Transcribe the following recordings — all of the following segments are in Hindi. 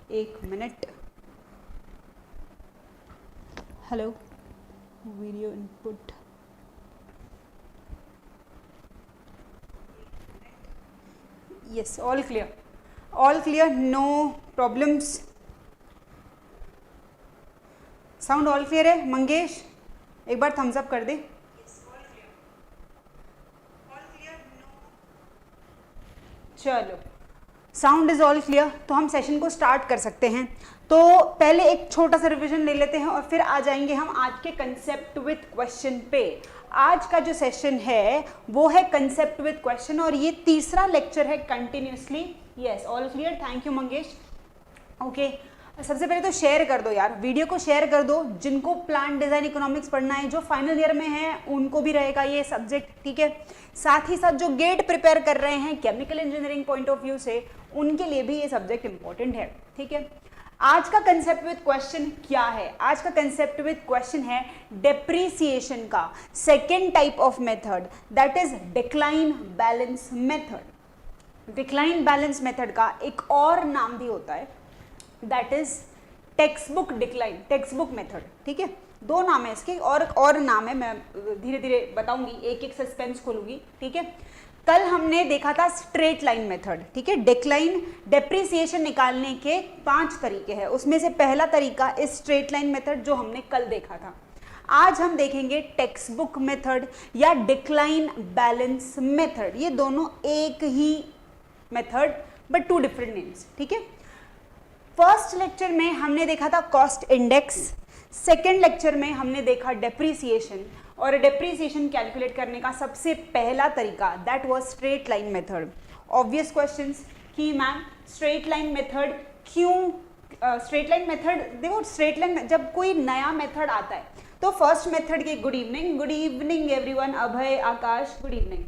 एक minute, hello, video input, yes, all clear, no problems, sound all clear है। मंगेश एक बार थम्स अप कर दे। चलो, साउंड इज ऑल क्लियर, तो हम सेशन को स्टार्ट कर सकते हैं। तो पहले एक छोटा सा रिवीजन ले लेते हैं और फिर आ जाएंगे हम आज के कंसेप्ट विद क्वेश्चन पे। आज का जो सेशन है वो है कंसेप्ट विद क्वेश्चन और ये तीसरा लेक्चर है continuously. Yes, all clear, thank you Mangesh. Okay, सबसे पहले तो शेयर कर दो यार, वीडियो को शेयर कर दो। जिनको प्लांट डिजाइन इकोनॉमिक्स पढ़ना है, जो फाइनल ईयर में है, उनको भी रहेगा ये सब्जेक्ट, ठीक है। साथ ही साथ जो गेट प्रिपेयर कर रहे हैं chemical engineering point of view से, उनके लिए भी ये सब्जेक्ट इंपॉर्टेंट है, ठीक है। आज का कंसेप्ट विद क्वेश्चन क्या है? आज का कंसेप्ट विद क्वेश्चन है डेप्रीसिएशन का second type of method, that is decline balance method. Decline balance method का एक और नाम भी होता है, that is text book decline, text book method, ठीक है। दो नाम है इसके, और नाम है, मैं धीरे धीरे बताऊंगी, एक एक सस्पेंस खोलूंगी, ठीक है। कल हमने देखा था स्ट्रेट लाइन मेथड, ठीक है। डिक्लाइन डेप्रिसिएशन निकालने के 5 तरीके हैं, उसमें से पहला तरीका इस स्ट्रेट लाइन मेथड जो हमने कल देखा था। आज हम देखेंगे टेक्स्ट बुक मेथड या डिक्लाइन बैलेंस मेथड। ये दोनों एक ही मेथड बट 2 डिफरेंट नेम्स, ठीक है। फर्स्ट लेक्चर में हमने देखा था कॉस्ट इंडेक्स, सेकेंड लेक्चर में हमने देखा डेप्रीसिएशन, और डेप्रीसिएशन कैलकुलेट करने का सबसे पहला तरीका that was straight line method. Obvious questions कि मैम स्ट्रेट लाइन मेथड क्यों, स्ट्रेट लाइन मेथड, देखो स्ट्रेट लाइन जब कोई नया मेथड आता है तो फर्स्ट मेथड के गुड इवनिंग एवरीवन, अभय, आकाश, गुड इवनिंग।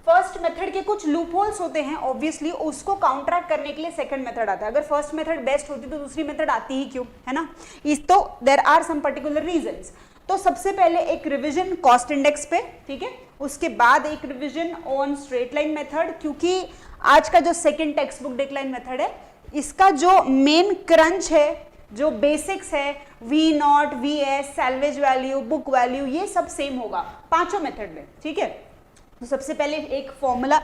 फर्स्ट मेथड के कुछ लूप होल्स होते हैं, ऑब्वियसली उसको काउंटरैक्ट करने के लिए सेकंड मेथड आता है। अगर फर्स्ट मेथड बेस्ट होती तो दूसरी मेथड आती ही क्यों, है ना। इस तो there are some particular reasons. तो सबसे पहले एक रिवीजन कॉस्ट इंडेक्स पे, ठीक है। उसके बाद एक revision on straight line method, क्योंकि आज का जो second text book decline method है, इसका जो मेन क्रंच है, जो बेसिक्स है, V naught, V S, salvage value, book value, ये सब सेम होगा पांचों मेथड में, ठीक है। तो सबसे पहले एक फॉर्मूला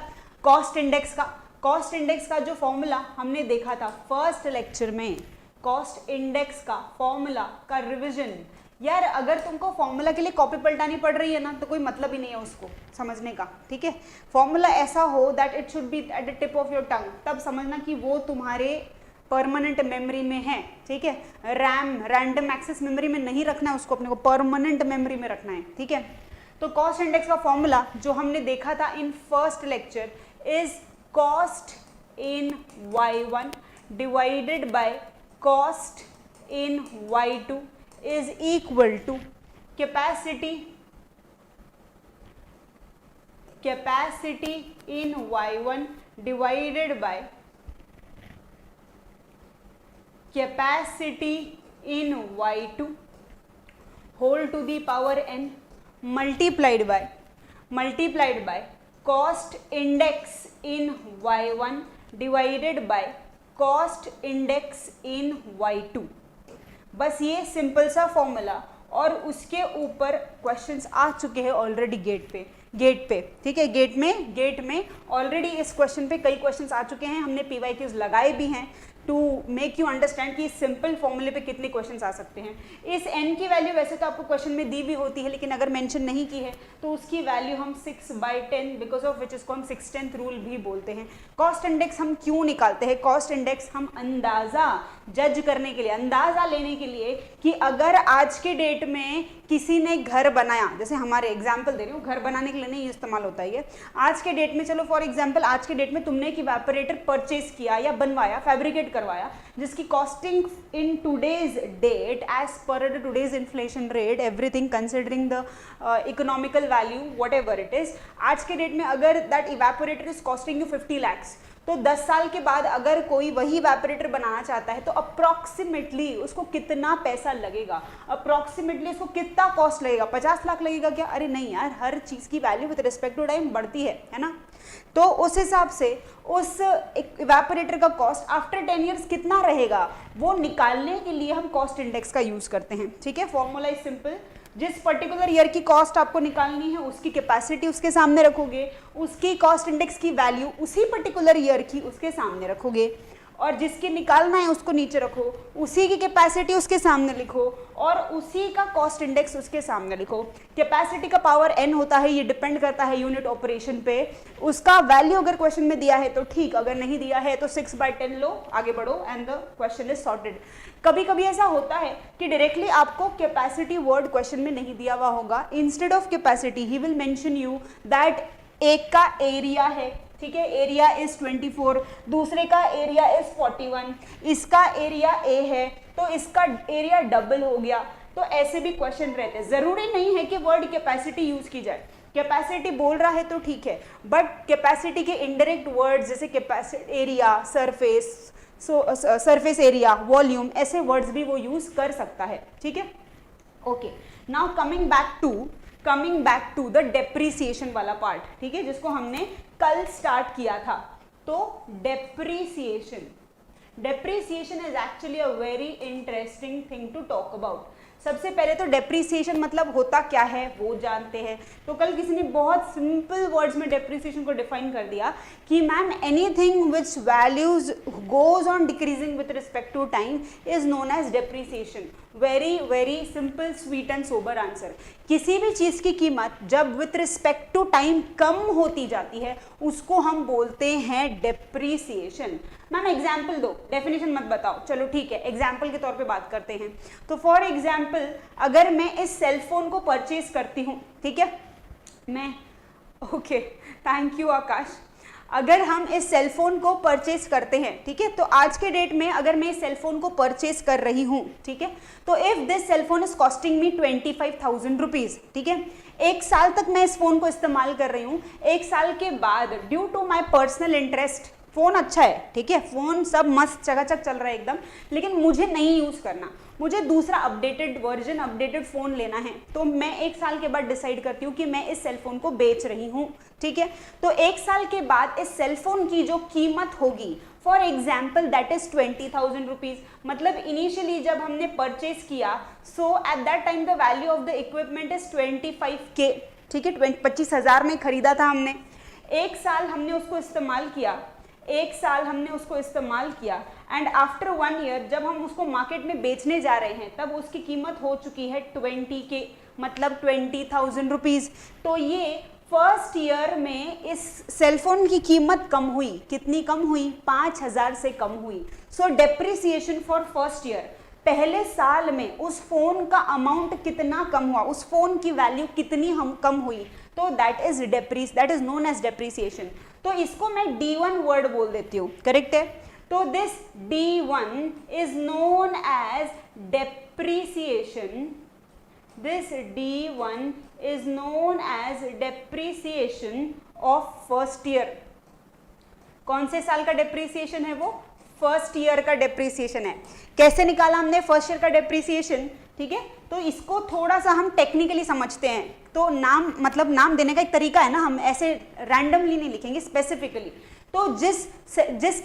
कॉस्ट इंडेक्स का जो फॉर्मूला हमने देखा था फर्स्ट लेक्चर में, कॉस्ट इंडेक्स का फॉर्मूला का रिवीजन। यार अगर तुमको फॉर्मूला के लिए कॉपी पलटानी पड़ रही है ना, तो कोई मतलब ही नहीं है उसको समझने का, ठीक है। फॉर्मूला ऐसा हो that it should be at the tip of your tongue, तब समझना कि वो तुम्हारे परमानेंट मेमोरी में है, ठीक है। रैम, रैंडम एक्सेस मेमोरी में नहीं रखना है उसको, अपने को परमानेंट मेमोरी में रखना है, ठीक है। तो कॉस्ट इंडेक्स का फॉर्मूला जो हमने देखा था in first lecture is cost in y1 divided by cost in y2 is equal to capacity in y1 divided by capacity in y2 whole to the power n multiplied by cost index in y1 divided by cost index in y2। बस ये सिंपल सा फॉर्मूला, और उसके ऊपर क्वेश्चंस आ चुके हैं ऑलरेडी गेट पे, ठीक है। गेट में ऑलरेडी इस क्वेश्चन पे कई क्वेश्चंस आ चुके हैं, हमने PYQs लगाए भी हैं टू मेक यू अंडरस्टैंड कि सिंपल फॉर्मूले पे कितने क्वेश्चंस आ सकते हैं। इस n की वैल्यू वैसे तो आपको क्वेश्चन में दी भी होती है, लेकिन अगर मेंशन नहीं की है तो उसकी वैल्यू हम 6/10 बिकॉज ऑफ विच इसको हम 6/10 रूल भी बोलते हैं। कॉस्ट इंडेक्स हम क्यों निकालते हैं? कॉस्ट इंडेक्स हम अंदाजा जज करने के लिए, अंदाजा लेने के लिए कि अगर आज के डेट में किसी ने घर बनाया, जैसे हमारे एग्जाम्पल दे रही हूँ, घर बनाने के लिए नहीं इस्तेमाल होता है ये, आज के डेट में, चलो फॉर एग्जाम्पल आज के डेट में तुमने एक इवेपोरेटर परचेज किया या बनवाया, फैब्रिकेट करवाया, जिसकी costing in today's date as पर today's inflation rate, everything considering the economical value whatever it is, आज के डेट में अगर that evaporator is costing you 50 lakhs, तो 10 साल के बाद अगर कोई वही इवेपोरेटर बनाना चाहता है तो अप्रॉक्सीमेटली उसको कितना पैसा लगेगा, अप्रॉक्सीमेटली उसको कितना कॉस्ट लगेगा? 50 लाख लगेगा क्या? अरे नहीं यार, हर चीज़ की value with respect to time बढ़ती है ना। तो उस हिसाब से उस इवेपोरेटर का कॉस्ट आफ्टर 10 ईयर्स कितना रहेगा वो निकालने के लिए हम कॉस्ट इंडेक्स का यूज करते हैं। ठीक है, फॉर्मूला इज सिंपल, जिस पर्टिकुलर ईयर की कॉस्ट आपको निकालनी है उसकी कैपेसिटी उसके सामने रखोगे, उसकी कॉस्ट इंडेक्स की वैल्यू उसी पर्टिकुलर ईयर की उसके सामने रखोगे, और जिसकी निकालना है उसको नीचे रखो, उसी की कैपेसिटी उसके सामने लिखो और उसी का कॉस्ट इंडेक्स उसके सामने लिखो। कैपेसिटी का पावर n होता है, ये डिपेंड करता है यूनिट ऑपरेशन पे। उसका वैल्यू अगर क्वेश्चन में दिया है तो ठीक, अगर नहीं दिया है तो 6/10 लो, आगे बढ़ो and the question is sorted. कभी कभी ऐसा होता है कि डायरेक्टली आपको कैपेसिटी वर्ड क्वेश्चन में नहीं दिया हुआ होगा, instead of capacity he will mention you that एक का एरिया है, ठीक है, एरिया इज 24, दूसरे का एरिया इज 41, इसका एरिया ए है तो इसका एरिया डबल हो गया। तो ऐसे भी क्वेश्चन रहते हैं, जरूरी नहीं है कि वर्ड कैपेसिटी यूज की जाए। कैपेसिटी बोल रहा है तो ठीक है, बट कैपेसिटी के इनडायरेक्ट वर्ड्स जैसे capacity, area, surface, surface area, volume, ऐसे वर्ड्स भी वो यूज कर सकता है। ठीक है, okay, now coming back to the depreciation वाला पार्ट, ठीक है, जिसको हमने कल स्टार्ट किया था। तो depreciation is actually a very interesting thing to talk about. सबसे पहले तो डेप्रीसिएशन मतलब होता क्या है वो जानते हैं। तो कल किसी ने बहुत सिंपल वर्ड्स में डेप्रीसिएशन को डिफाइन कर दिया कि ma'am anything which values goes on decreasing with respect to time is known as depreciation. Very very simple, sweet and sober answer. किसी भी चीज की कीमत जब विथ रिस्पेक्ट टू टाइम कम होती जाती है उसको हम बोलते हैं डेप्रीसिएशन। मैम एग्जाम्पल दो, डेफिनेशन मत बताओ, चलो ठीक है, एग्जाम्पल के तौर पे बात करते हैं। तो फॉर एग्जाम्पल अगर मैं इस सेल फोन को परचेज करती हूँ, ठीक है, मैं ओके, थैंक यू आकाश, अगर हम इस सेल फोन को परचेज करते हैं, ठीक है, तो आज के डेट में अगर मैं इस सेल फोन को परचेज कर रही हूँ, ठीक है, तो if this cell phone is costing me 25,000 rupees, ठीक है, एक साल तक मैं इस फोन को इस्तेमाल कर रही हूँ। एक साल के बाद due to my personal interest, phone अच्छा है, ठीक है, फोन सब मस्त चकाचक चल रहा है एकदम, लेकिन मुझे नहीं यूज करना, मुझे दूसरा अपडेटेड वर्जन, अपडेटेड फोन लेना है, तो मैं एक साल के बाद डिसाइड करती हूँ कि मैं इस सेल फोन को बेच रही हूँ। ठीक है, तो एक साल के बाद इस सेल फोन की जो कीमत होगी, for example that is 20,000 rupees, मतलब इनिशियली जब हमने परचेज किया, so at that time the value of the equipment is 25K, ठीक है, 25,000 में खरीदा था हमने। एक साल हमने उसको इस्तेमाल किया, एंड आफ्टर 1 ईयर जब हम उसको मार्केट में बेचने जा रहे हैं तब उसकी कीमत हो चुकी है 20K, मतलब 20,000 रुपीज। तो ये फर्स्ट ईयर में इस सेलफोन की कीमत कम हुई, कितनी कम हुई, 5,000 से कम हुई। सो डेप्रिसिएशन फॉर फर्स्ट ईयर, पहले साल में उस फोन का अमाउंट कितना कम हुआ, उस फोन की वैल्यू कितनी हम कम हुई, तो that is known as depreciation. तो इसको मैं D1 वर्ड बोल देती हूँ, करेक्ट है। तो this D1 is known as depreciation, this D1 is known as depreciation of first year। कौन से साल का डेप्रीसिएशन है वो, फर्स्ट ईयर का डेप्रीसिएशन है। कैसे निकाला हमने फर्स्ट ईयर का डेप्रीसिएशन, ठीक है, तो इसको थोड़ा सा हम टेक्निकली समझते हैं। तो नाम, मतलब नाम देने का एक तरीका है ना, हम ऐसे रैंडमली नहीं लिखेंगे, स्पेसिफिकली। तो जिस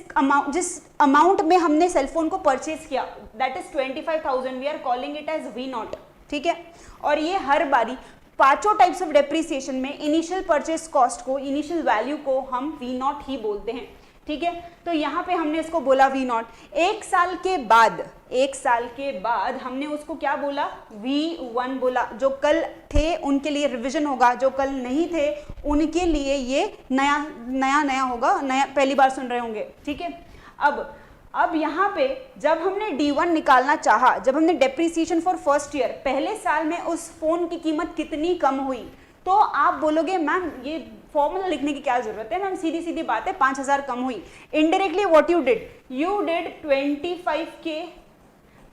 अमाउंट में हमने सेलफोन को परचेज किया, that is 25,000, we are calling it as V0, ठीक है। और ये हर बारी पांचों टाइप्स ऑफ डेप्रीसिएशन में इनिशियल परचेस कॉस्ट को, इनिशियल वैल्यू को हम V0 ही बोलते हैं, ठीक है। तो यहाँ पे हमने इसको बोला V0। एक साल के बाद हमने उसको क्या बोला, V1 बोला। जो कल थे उनके लिए रिवीजन होगा, जो कल नहीं थे उनके लिए ये नया होगा, नया पहली बार सुन रहे होंगे, ठीक है। अब यहाँ पे जब हमने D1 निकालना चाहा, जब हमने डेप्रीसिएशन फॉर फर्स्ट ईयर, पहले साल में उस फोन की कीमत कितनी कम हुई, तो आप बोलोगे मैम ये फॉर्मूला लिखने की क्या जरूरत है, मैम सीधी सीधी बात है, 5,000 कम हुई। Indirectly what you did 25K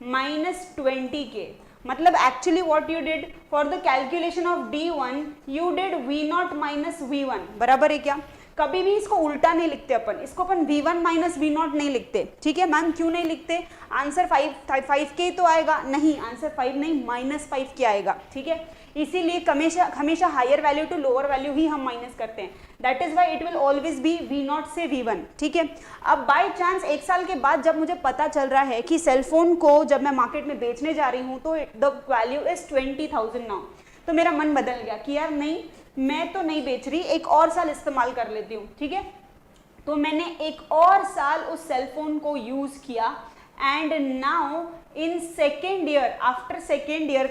minus 20K, मतलब actually what you did for the calculation of D1 you did V0 minus V1, बराबर है क्या। कभी भी इसको उल्टा नहीं लिखते अपन, इसको अपन v1 माइनस v0 नहीं लिखते, ठीक है मैम, क्यों नहीं लिखते? आंसर 5 के तो आएगा नहीं, आंसर 5 नहीं -5 के आएगा, ठीक है। इसीलिए हमेशा higher value to lower value ही हम माइनस करते हैं, that is why it will always be v0 से v1, ठीक है। अब बाय चांस 1 साल के बाद जब मुझे पता चल रहा है कि सेलफोन को जब मैं मार्केट में बेचने जा रही हूँ तो द वैल्यू इज 20,000 नाउ, तो मेरा मन बदल गया कि यार नहीं, मैं तो नहीं बेच रही, एक और साल इस्तेमाल कर लेती हूँ, ठीक है। तो मैंने एक और साल उस सेलफोन को यूज किया and now in second year, after second year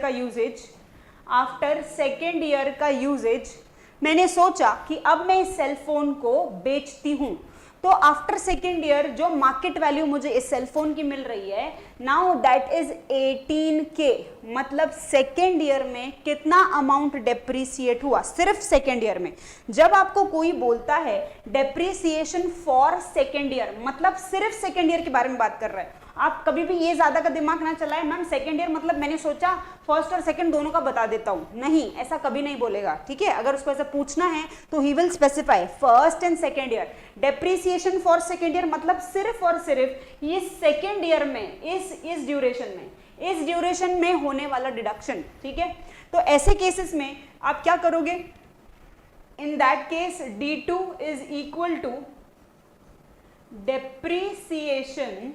का यूजेज मैंने सोचा कि अब मैं इस सेलफोन को बेचती हूँ। तो आफ्टर सेकेंड ईयर जो मार्केट वैल्यू मुझे इस सेलफोन की मिल रही है नाउ दैट इज 18K, मतलब सेकेंड ईयर में कितना अमाउंट डेप्रिसिएट हुआ सिर्फ सेकेंड ईयर में। जब आपको कोई बोलता है डेप्रिसिएशन फॉर सेकेंड ईयर, मतलब सिर्फ सेकेंड ईयर के बारे में बात कर रहा है। आप कभी भी ये ज्यादा का दिमाग ना चलाए मैम सेकेंड ईयर मतलब मैंने सोचा फर्स्ट और सेकंड दोनों का बता देता हूँ, नहीं, ऐसा कभी नहीं बोलेगा, ठीक है। अगर उसको ऐसा पूछना है तो he will specify first and second year. Depreciation for second year मतलब सिर्फ और सिर्फ ये सेकेंड ईयर में इस ड्यूरेशन में होने वाला डिडक्शन, ठीक है। तो ऐसे केसेस में आप क्या करोगे? In that case D2 is equal to depreciation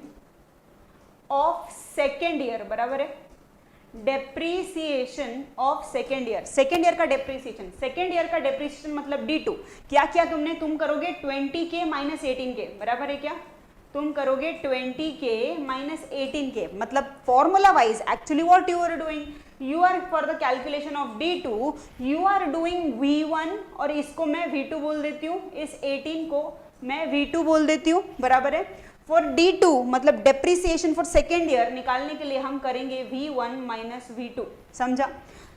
of second year, बराबर है depreciation of second year. Second year का डेप्रिसिएशन मतलब D2। क्या किया तुमने? तुम करोगे 20K माइनस 18K, बराबर है क्या? तुम करोगे 20K माइनस 18K, मतलब formula wise actually what you are doing, you are for the calculation of D2 you are doing V1 और इसको मैं V2 बोल देती हूँ, इस 18 को मैं V2 बोल देती हूँ, बराबर है। फॉर D2 मतलब डेप्रिसिएशन फॉर सेकेंड ईयर निकालने के लिए हम करेंगे V1 माइनस V2, समझा।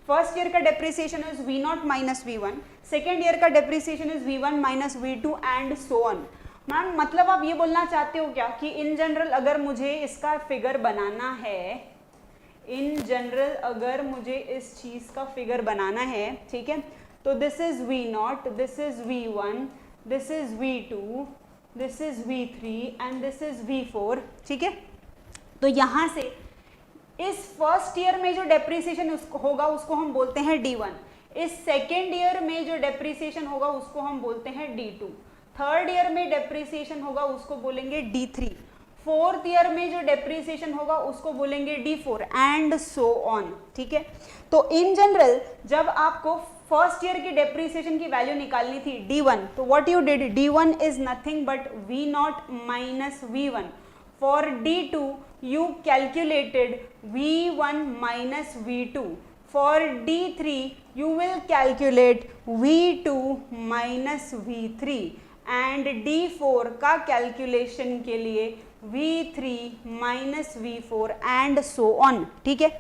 फर्स्ट ईयर का depreciation is V0 minus V1, second year का depreciation is V1 minus V2 and so on. Ma'am मतलब आप ये बोलना चाहते हो क्या कि इन जनरल अगर मुझे इसका फिगर बनाना है, इन जनरल अगर मुझे इस चीज का फिगर बनाना है, ठीक है, तो this is V0, this is V1, this is V2, this is V3 and this is V4, ठीक है। तो यहां से इस फर्स्ट ईयर में जो डेप्रिसिएशन होगा उसको हम बोलते हैं D1, इस सेकेंड ईयर में जो डेप्रिसिएशन होगा उसको हम बोलते हैं D2, थर्ड ईयर में डेप्रिसिएशन होगा उसको बोलेंगे D3, फोर्थ ईयर में जो डेप्रिसिएशन होगा उसको बोलेंगे D4 एंड सो ऑन, ठीक है। तो इन जनरल जब आपको फर्स्ट ईयर की डेप्रिसिएशन की वैल्यू निकालनी थी D1, तो what you did, D1 is nothing but V0 minus V1। For D2 you calculated V1 minus V2. For D3 you will calculate V2 minus V3 and D4 का कैलकुलेशन के लिए V3 minus V4 and so on, ठीक है।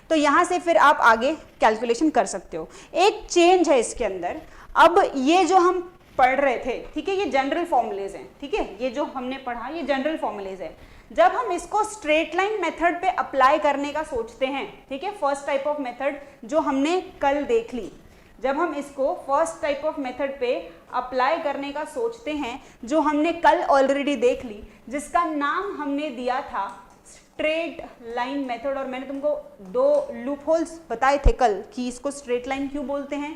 तो यहाँ से फिर आप आगे कैलकुलेशन कर सकते हो। एक चेंज है इसके अंदर, अब ये जो हम पढ़ रहे थे, ठीक है, ये जनरल फॉर्मूलेज हैं, ठीक है, ये जो हमने पढ़ा ये जनरल फॉर्मूलेज है। जब हम इसको स्ट्रेट लाइन मेथड पे अप्लाई करने का सोचते हैं, ठीक है, फर्स्ट टाइप ऑफ मेथड जो हमने कल देख ली, जब हम इसको फर्स्ट टाइप ऑफ मेथड पे अप्लाई करने का सोचते हैं जो हमने कल ऑलरेडी देख ली, जिसका नाम हमने दिया था स्ट्रेट लाइन मेथड, और मैंने तुमको दो लूप होल्स बताए थे कल कि इसको स्ट्रेट लाइन क्यों बोलते हैं,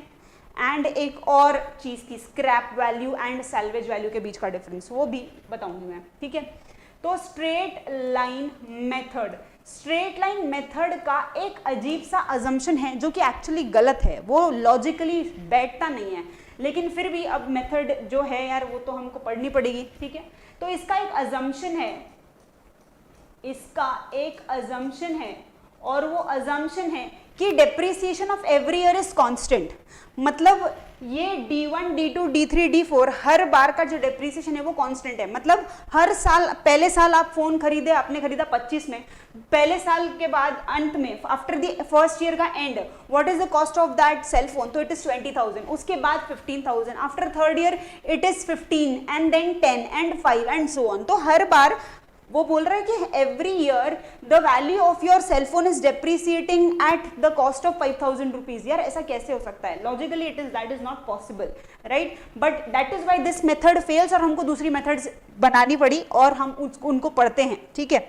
एंड एक और चीज थी scrap value and salvage value के बीच का डिफरेंस, वो भी बताऊंगी मैं, ठीक है। तो स्ट्रेट लाइन मेथड का एक अजीब सा अजम्पशन है जो कि एक्चुअली गलत है, वो लॉजिकली बैठता नहीं है, लेकिन फिर भी अब मेथड जो है यार वो तो हमको पढ़नी पड़ेगी, ठीक है। तो इसका एक अजम्पशन है, और वो अजम्पशन है कि depreciation of every year is constant, मतलब ये D1, D2, D3, D4 हर बार का जो डेप्रिसिएशन है वो कांस्टेंट है। मतलब हर साल, पहले साल आप फोन खरीदे, आपने खरीदा 25 में, पहले साल के बाद अंत में आफ्टर द फर्स्ट ईयर का end what is the cost of that cell phone, तो इट इज 20,000, उसके बाद 15,000, after third year it is 15 and then 10 and 5 and so on. तो हर बार वो बोल रहा है कि every year the value of your cellphone is depreciating at the cost of 5,000 rupees. यार ऐसा कैसे हो सकता है, logically it is that is not possible, right, but that is why this method fails और हमको दूसरी मेथड्स बनानी पड़ी और हम उनको पढ़ते हैं, ठीक है।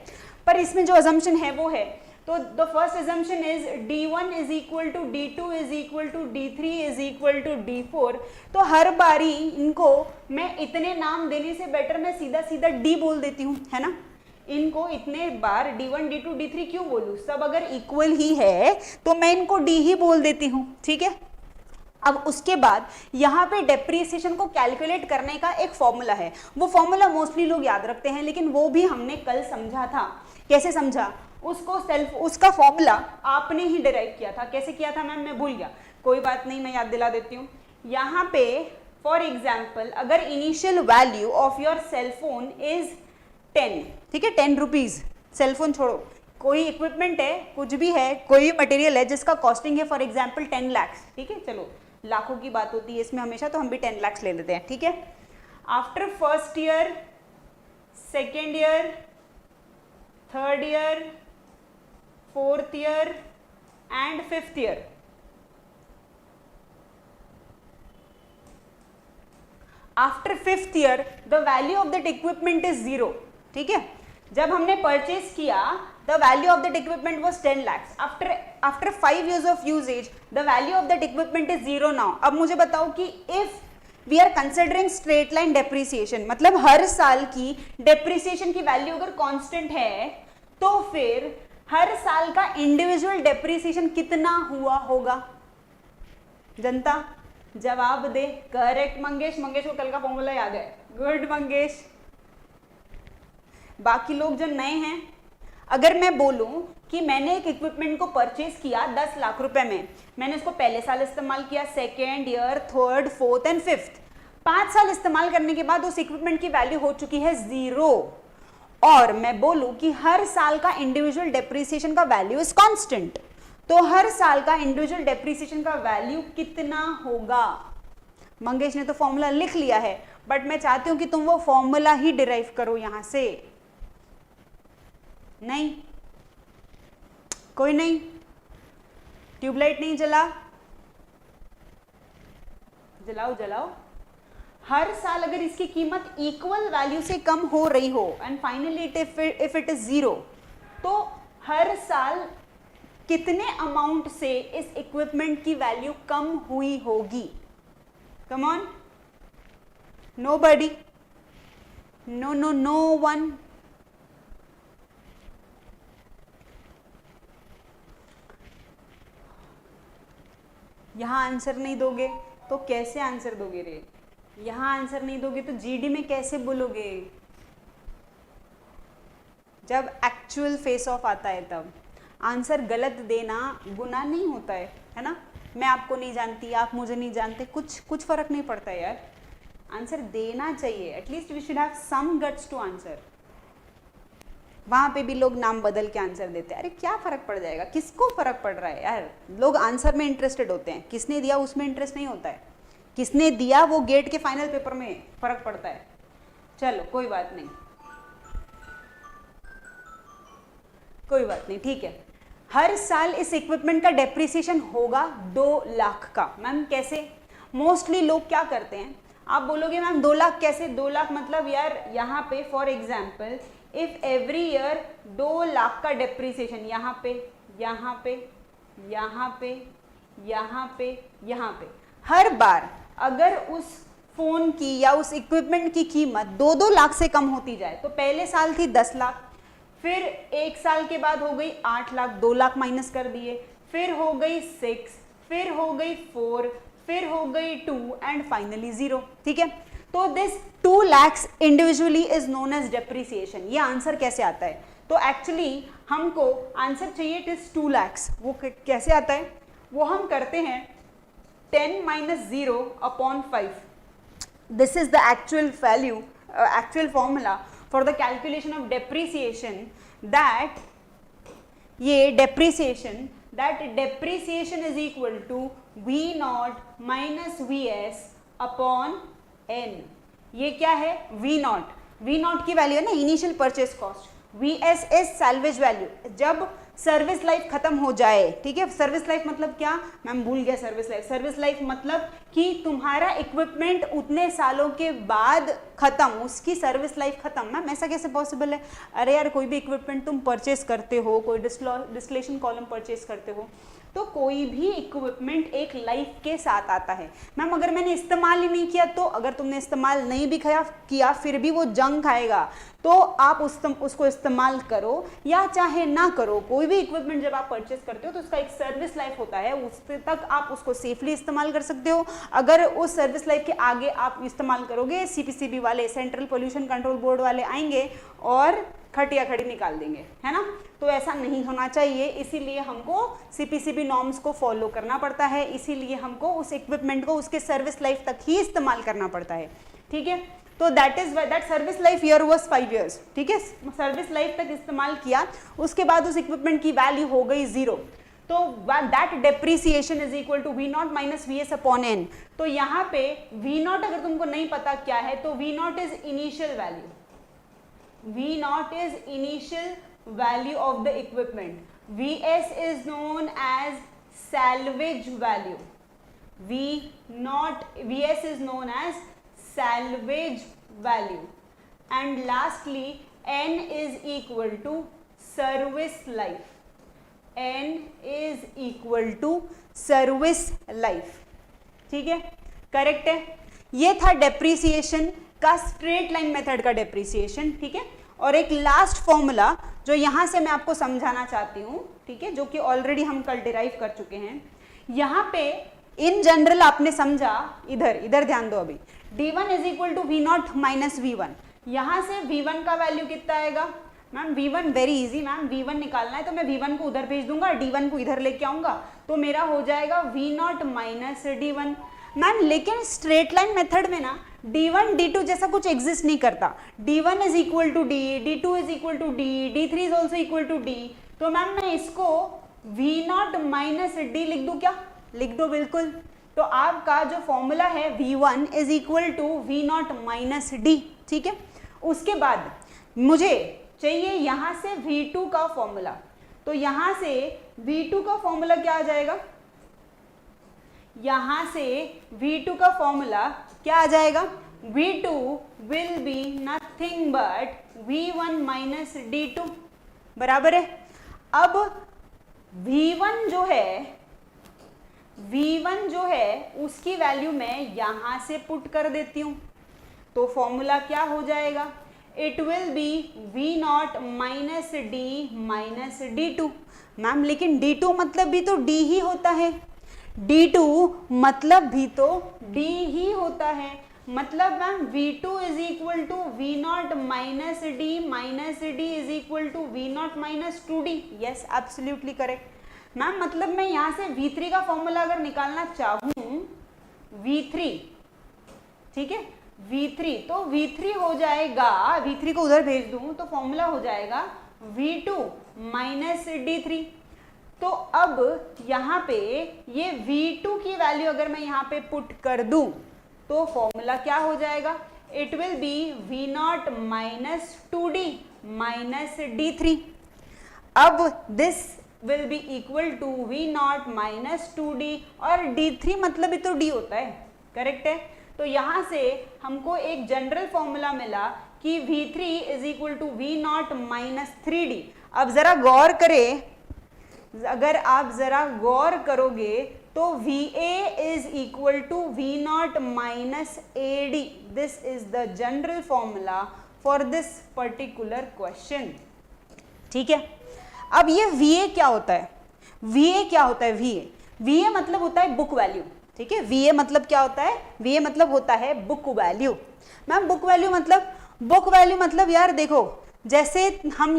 पर इसमें जो अजम्पशन है वो है, तो the first assumption is D1 is equal to D2 is equal to D3 is equal to D4। तो हर बारी इनको मैं इतने नाम देने से बेटर मैं सीधा सीधा D बोल देती हूँ, है ना। इनको इतने बार D1 D2 D3 क्यों बोलूँ, सब अगर इक्वल ही है तो मैं इनको D ही बोल देती हूँ, ठीक है। अब उसके बाद यहाँ पे डेप्रिसिएशन को कैलकुलेट करने का एक फॉर्मूला है, वो फॉर्मूला मोस्टली लोग याद रखते हैं, लेकिन वो भी हमने कल समझा था। कैसे समझा उसको, उसका फॉर्मूला आपने ही डिराइव किया था। कैसे किया था मैम, मैं भूल गया, कोई बात नहीं, मैं याद दिला देती हूँ। यहाँ पे फॉर एग्जाम्पल अगर initial value of your cellphone is 10, ठीक है, 10 रुपीज, सेलफोन छोड़ो, कोई इक्विपमेंट है, कुछ भी है, कोई मटेरियल है जिसका कॉस्टिंग है फॉर एग्जाम्पल 10 लाख, ठीक है, चलो लाखों की बात होती है इसमें हमेशा, तो हम भी 10 लाख ले लेते हैं, ठीक है। After first year, second year, third year, fourth year and fifth year, after fifth year the value of that equipment is 0, ठीक है। जब हमने परचेज किया the value of that equipment was 10 lakhs. After 5 years of usage the value of that equipment is 0 now. अब मुझे बताओ कि if we are considering straight line depreciation, मतलब हर साल की depreciation की वैल्यू अगर कांस्टेंट है तो फिर हर साल का इंडिविजुअल डेप्रिसिएशन कितना हुआ होगा, जनता जवाब दे। करेक्ट मंगेश, मंगेश को कल का फॉर्मूला याद है, गुड मंगेश। बाकी लोग जो नए हैं, अगर मैं बोलूं कि मैंने एक इक्विपमेंट को परचेज किया 10 लाख रुपए में, मैंने उसको पहले साल इस्तेमाल किया, second year, third, fourth and fifth, 5 साल इस्तेमाल करने के बाद उस इक्विपमेंट की वैल्यू हो चुकी है 0, और मैं बोलूं कि हर साल का इंडिविजुअल डेप्रिसिएशन का वैल्यू इज कांस्टेंट, तो हर साल का इंडिविजुअल डेप्रिसिएशन का वैल्यू कितना होगा। मंगेश ने तो फॉर्मूला लिख लिया है, बट मैं चाहती हूं कि तुम वो फॉर्मूला ही डिराइव करो यहां से। नहीं, कोई नहीं, ट्यूबलाइट नहीं जला, जलाओ जलाओ। हर साल अगर इसकी कीमत इक्वल वैल्यू से कम हो रही हो and finally if it is 0, तो हर साल कितने अमाउंट से इस इक्विपमेंट की वैल्यू कम हुई होगी। Come on, nobody, no no no one. यहाँ आंसर नहीं दोगे तो कैसे आंसर दोगे रे, यहाँ आंसर नहीं दोगे तो जीडी में कैसे बोलोगे, जब एक्चुअल फेस ऑफ आता है तब। आंसर गलत देना गुनाह नहीं होता है ना। मैं आपको नहीं जानती, आप मुझे नहीं जानते, कुछ फर्क नहीं पड़ता है यार, आंसर देना चाहिए, at least we should have some guts to answer. वहां पे भी लोग नाम बदल के आंसर देते हैं, अरे क्या फर्क पड़ जाएगा, किसको फर्क पड़ रहा है यार। लोग आंसर में इंटरेस्टेड होते हैं, किसने दिया उसमें इंटरेस्ट नहीं होता है, किसने दिया वो गेट के फाइनल पेपर में फर्क पड़ता है। चलो कोई बात नहीं, कोई बात नहीं, ठीक है। हर साल इस इक्विपमेंट का डेप्रिसिएशन होगा 2 लाख का। मैम कैसे, मोस्टली लोग क्या करते हैं, आप बोलोगे मैम 2 लाख कैसे, 2 लाख मतलब यार यहाँ पे for example if every year 2 lakh का डेप्रिसिएशन, यहाँ पे यहाँ पे यहाँ पे यहाँ पे यहाँ पे, हर बार अगर उस फोन की या उस इक्विपमेंट की कीमत 2-2 लाख से कम होती जाए, तो पहले साल थी 10 लाख, फिर 1 साल के बाद हो गई 8 लाख, 2 लाख माइनस कर दिए, फिर हो गई 6, फिर हो गई 4, फिर हो गई 2 एंड फाइनली 0, ठीक है। तो दिस 2 lakhs individually is known as depreciation. ये आंसर कैसे आता है, तो एक्चुअली हमको आंसर चाहिए इट इज 2 lakhs। वो कैसे आता है, वो हम करते हैं 10 - 0 upon 5। This is the actual value, actual formula for the calculation of depreciation, that ये डेप्रिसिएशन, that depreciation is equal to V0 - Vs upon n। ये क्या है, V0, वी नॉट की वैल्यू है ना initial purchase cost, V S is salvage value जब सर्विस लाइफ खत्म हो जाए, ठीक है। सर्विस लाइफ मतलब क्या, मैम भूल गया सर्विस लाइफ। सर्विस लाइफ मतलब कि तुम्हारा इक्विपमेंट उतने सालों के बाद खत्म, उसकी सर्विस लाइफ खत्म। मैम ऐसा कैसे पॉसिबल है? अरे यार कोई भी इक्विपमेंट तुम परचेस करते हो, कोई डिस्टिलेशन कॉलम परचेस करते हो, तो कोई भी इक्विपमेंट एक लाइफ के साथ आता है। मैम अगर मैंने इस्तेमाल ही नहीं किया तो, अगर तुमने इस्तेमाल नहीं भी किया फिर भी वो जंग खाएगा, तो आप उसको इस्तेमाल करो या चाहे ना करो, कोई भी इक्विपमेंट जब आप परचेस करते हो तो उसका एक सर्विस लाइफ होता है, उस तक आप उसको सेफली इस्तेमाल कर सकते हो। अगर उस सर्विस लाइफ के आगे आप इस्तेमाल करोगे, सीपीसीबी वाले, सेंट्रल पोल्यूशन कंट्रोल बोर्ड वाले आएंगे और खटिया खड़ी निकाल देंगे, है ना। तो ऐसा नहीं होना चाहिए, इसीलिए हमको सीपीसीबी नॉर्म्स को फॉलो करना पड़ता है, इसीलिए हमको उस इक्विपमेंट को उसके सर्विस लाइफ तक ही इस्तेमाल करना पड़ता है, ठीक है। तो that service life year was 5 years, ठीक है। सर्विस लाइफ तक इस्तेमाल किया, उसके बाद उस इक्विपमेंट की वैल्यू हो गई 0, तो that depreciation is equal to V naught minus V S upon N. तो यहाँ पे वी नॉट अगर तुमको नहीं पता क्या है, तो V naught is initial value, V naught is initial value of the equipment. Vs is known as salvage value. Vs is known as salvage value. And lastly, N is equal to service life. N is equal to service life. ठीक है, करेक्ट है। ये था डेप्रीसिएशन का, स्ट्रेट लाइन मेथड का डेप्रीसिएशन, ठीक है। और एक लास्ट फॉर्मूला जो यहाँ से मैं आपको समझाना चाहती हूँ, ठीक है, जो कि ऑलरेडी हम कल डिराइव कर चुके हैं। यहाँ पे इन जनरल आपने समझा, इधर ध्यान दो अभी, d1 is equal to V naught minus v1। यहाँ से v1 का वैल्यू कितना आएगा ma'am? v1 very easy ma'am, v1 निकालना है तो मैं v1 को उधर भेज दूंगा, d1 को इधर लेके आऊंगा, तो मेरा हो जाएगा v naught minus d1। Ma'am लेकिन स्ट्रेट लाइन मेथड में ना d1 d2 जैसा कुछ एग्जिस्ट नहीं करता, d1 is equal to d, d2 is equal to d, d3 is also equal to d। तो मैम मैं इसको v नॉट माइनस d लिख दूं क्या? लिख दो बिल्कुल। तो आपका जो फॉर्मूला है v1 is equal to v naught minus d, ठीक है। उसके बाद मुझे चाहिए यहाँ से v2 का फॉर्मूला, तो यहाँ से v2 का फॉर्मूला क्या आ जाएगा? यहाँ से v2 का फॉर्मूला क्या आ जाएगा? v2 will be nothing but v1 minus d2, बराबर है। अब v1 जो है उसकी वैल्यू मैं यहाँ से पुट कर देती हूँ, तो फॉर्मूला क्या हो जाएगा? It will be v naught minus d minus d2। Ma'am लेकिन d2 मतलब भी तो d ही होता है, d2 मतलब भी तो d ही होता है, मतलब ma'am v2 is equal to v naught minus d is equal to v naught minus 2d। Yes absolutely correct ma'am. मतलब मैं यहाँ से v3 का फॉर्मूला अगर निकालना चाहूँ, v3, ठीक है, v3, तो v3 हो जाएगा, v3 को उधर भेज दूँ तो फॉर्मूला हो जाएगा v2 माइनस d3। तो अब यहाँ पे ये v2 की वैल्यू अगर मैं यहाँ पे पुट कर दूं तो फॉर्मूला क्या हो जाएगा? It will be v naught minus 2d minus d3। अब this will be equal to v naught minus 2d, और d3 मतलब भी तो d होता है, करेक्ट है। तो यहाँ से हमको एक जनरल फॉर्मूला मिला कि v3 is equal to v naught minus 3d। अब जरा गौर करें, अगर आप जरा गौर करोगे तो Va is equal to V naught minus AD। This is the general formula for this particular question, ठीक है। अब ये Va क्या होता है? Va क्या होता है? Va मतलब होता है बुक वैल्यू, ठीक है। Va मतलब क्या होता है? Va मतलब होता है book value. Ma'am book value मतलब यार देखो, जैसे हम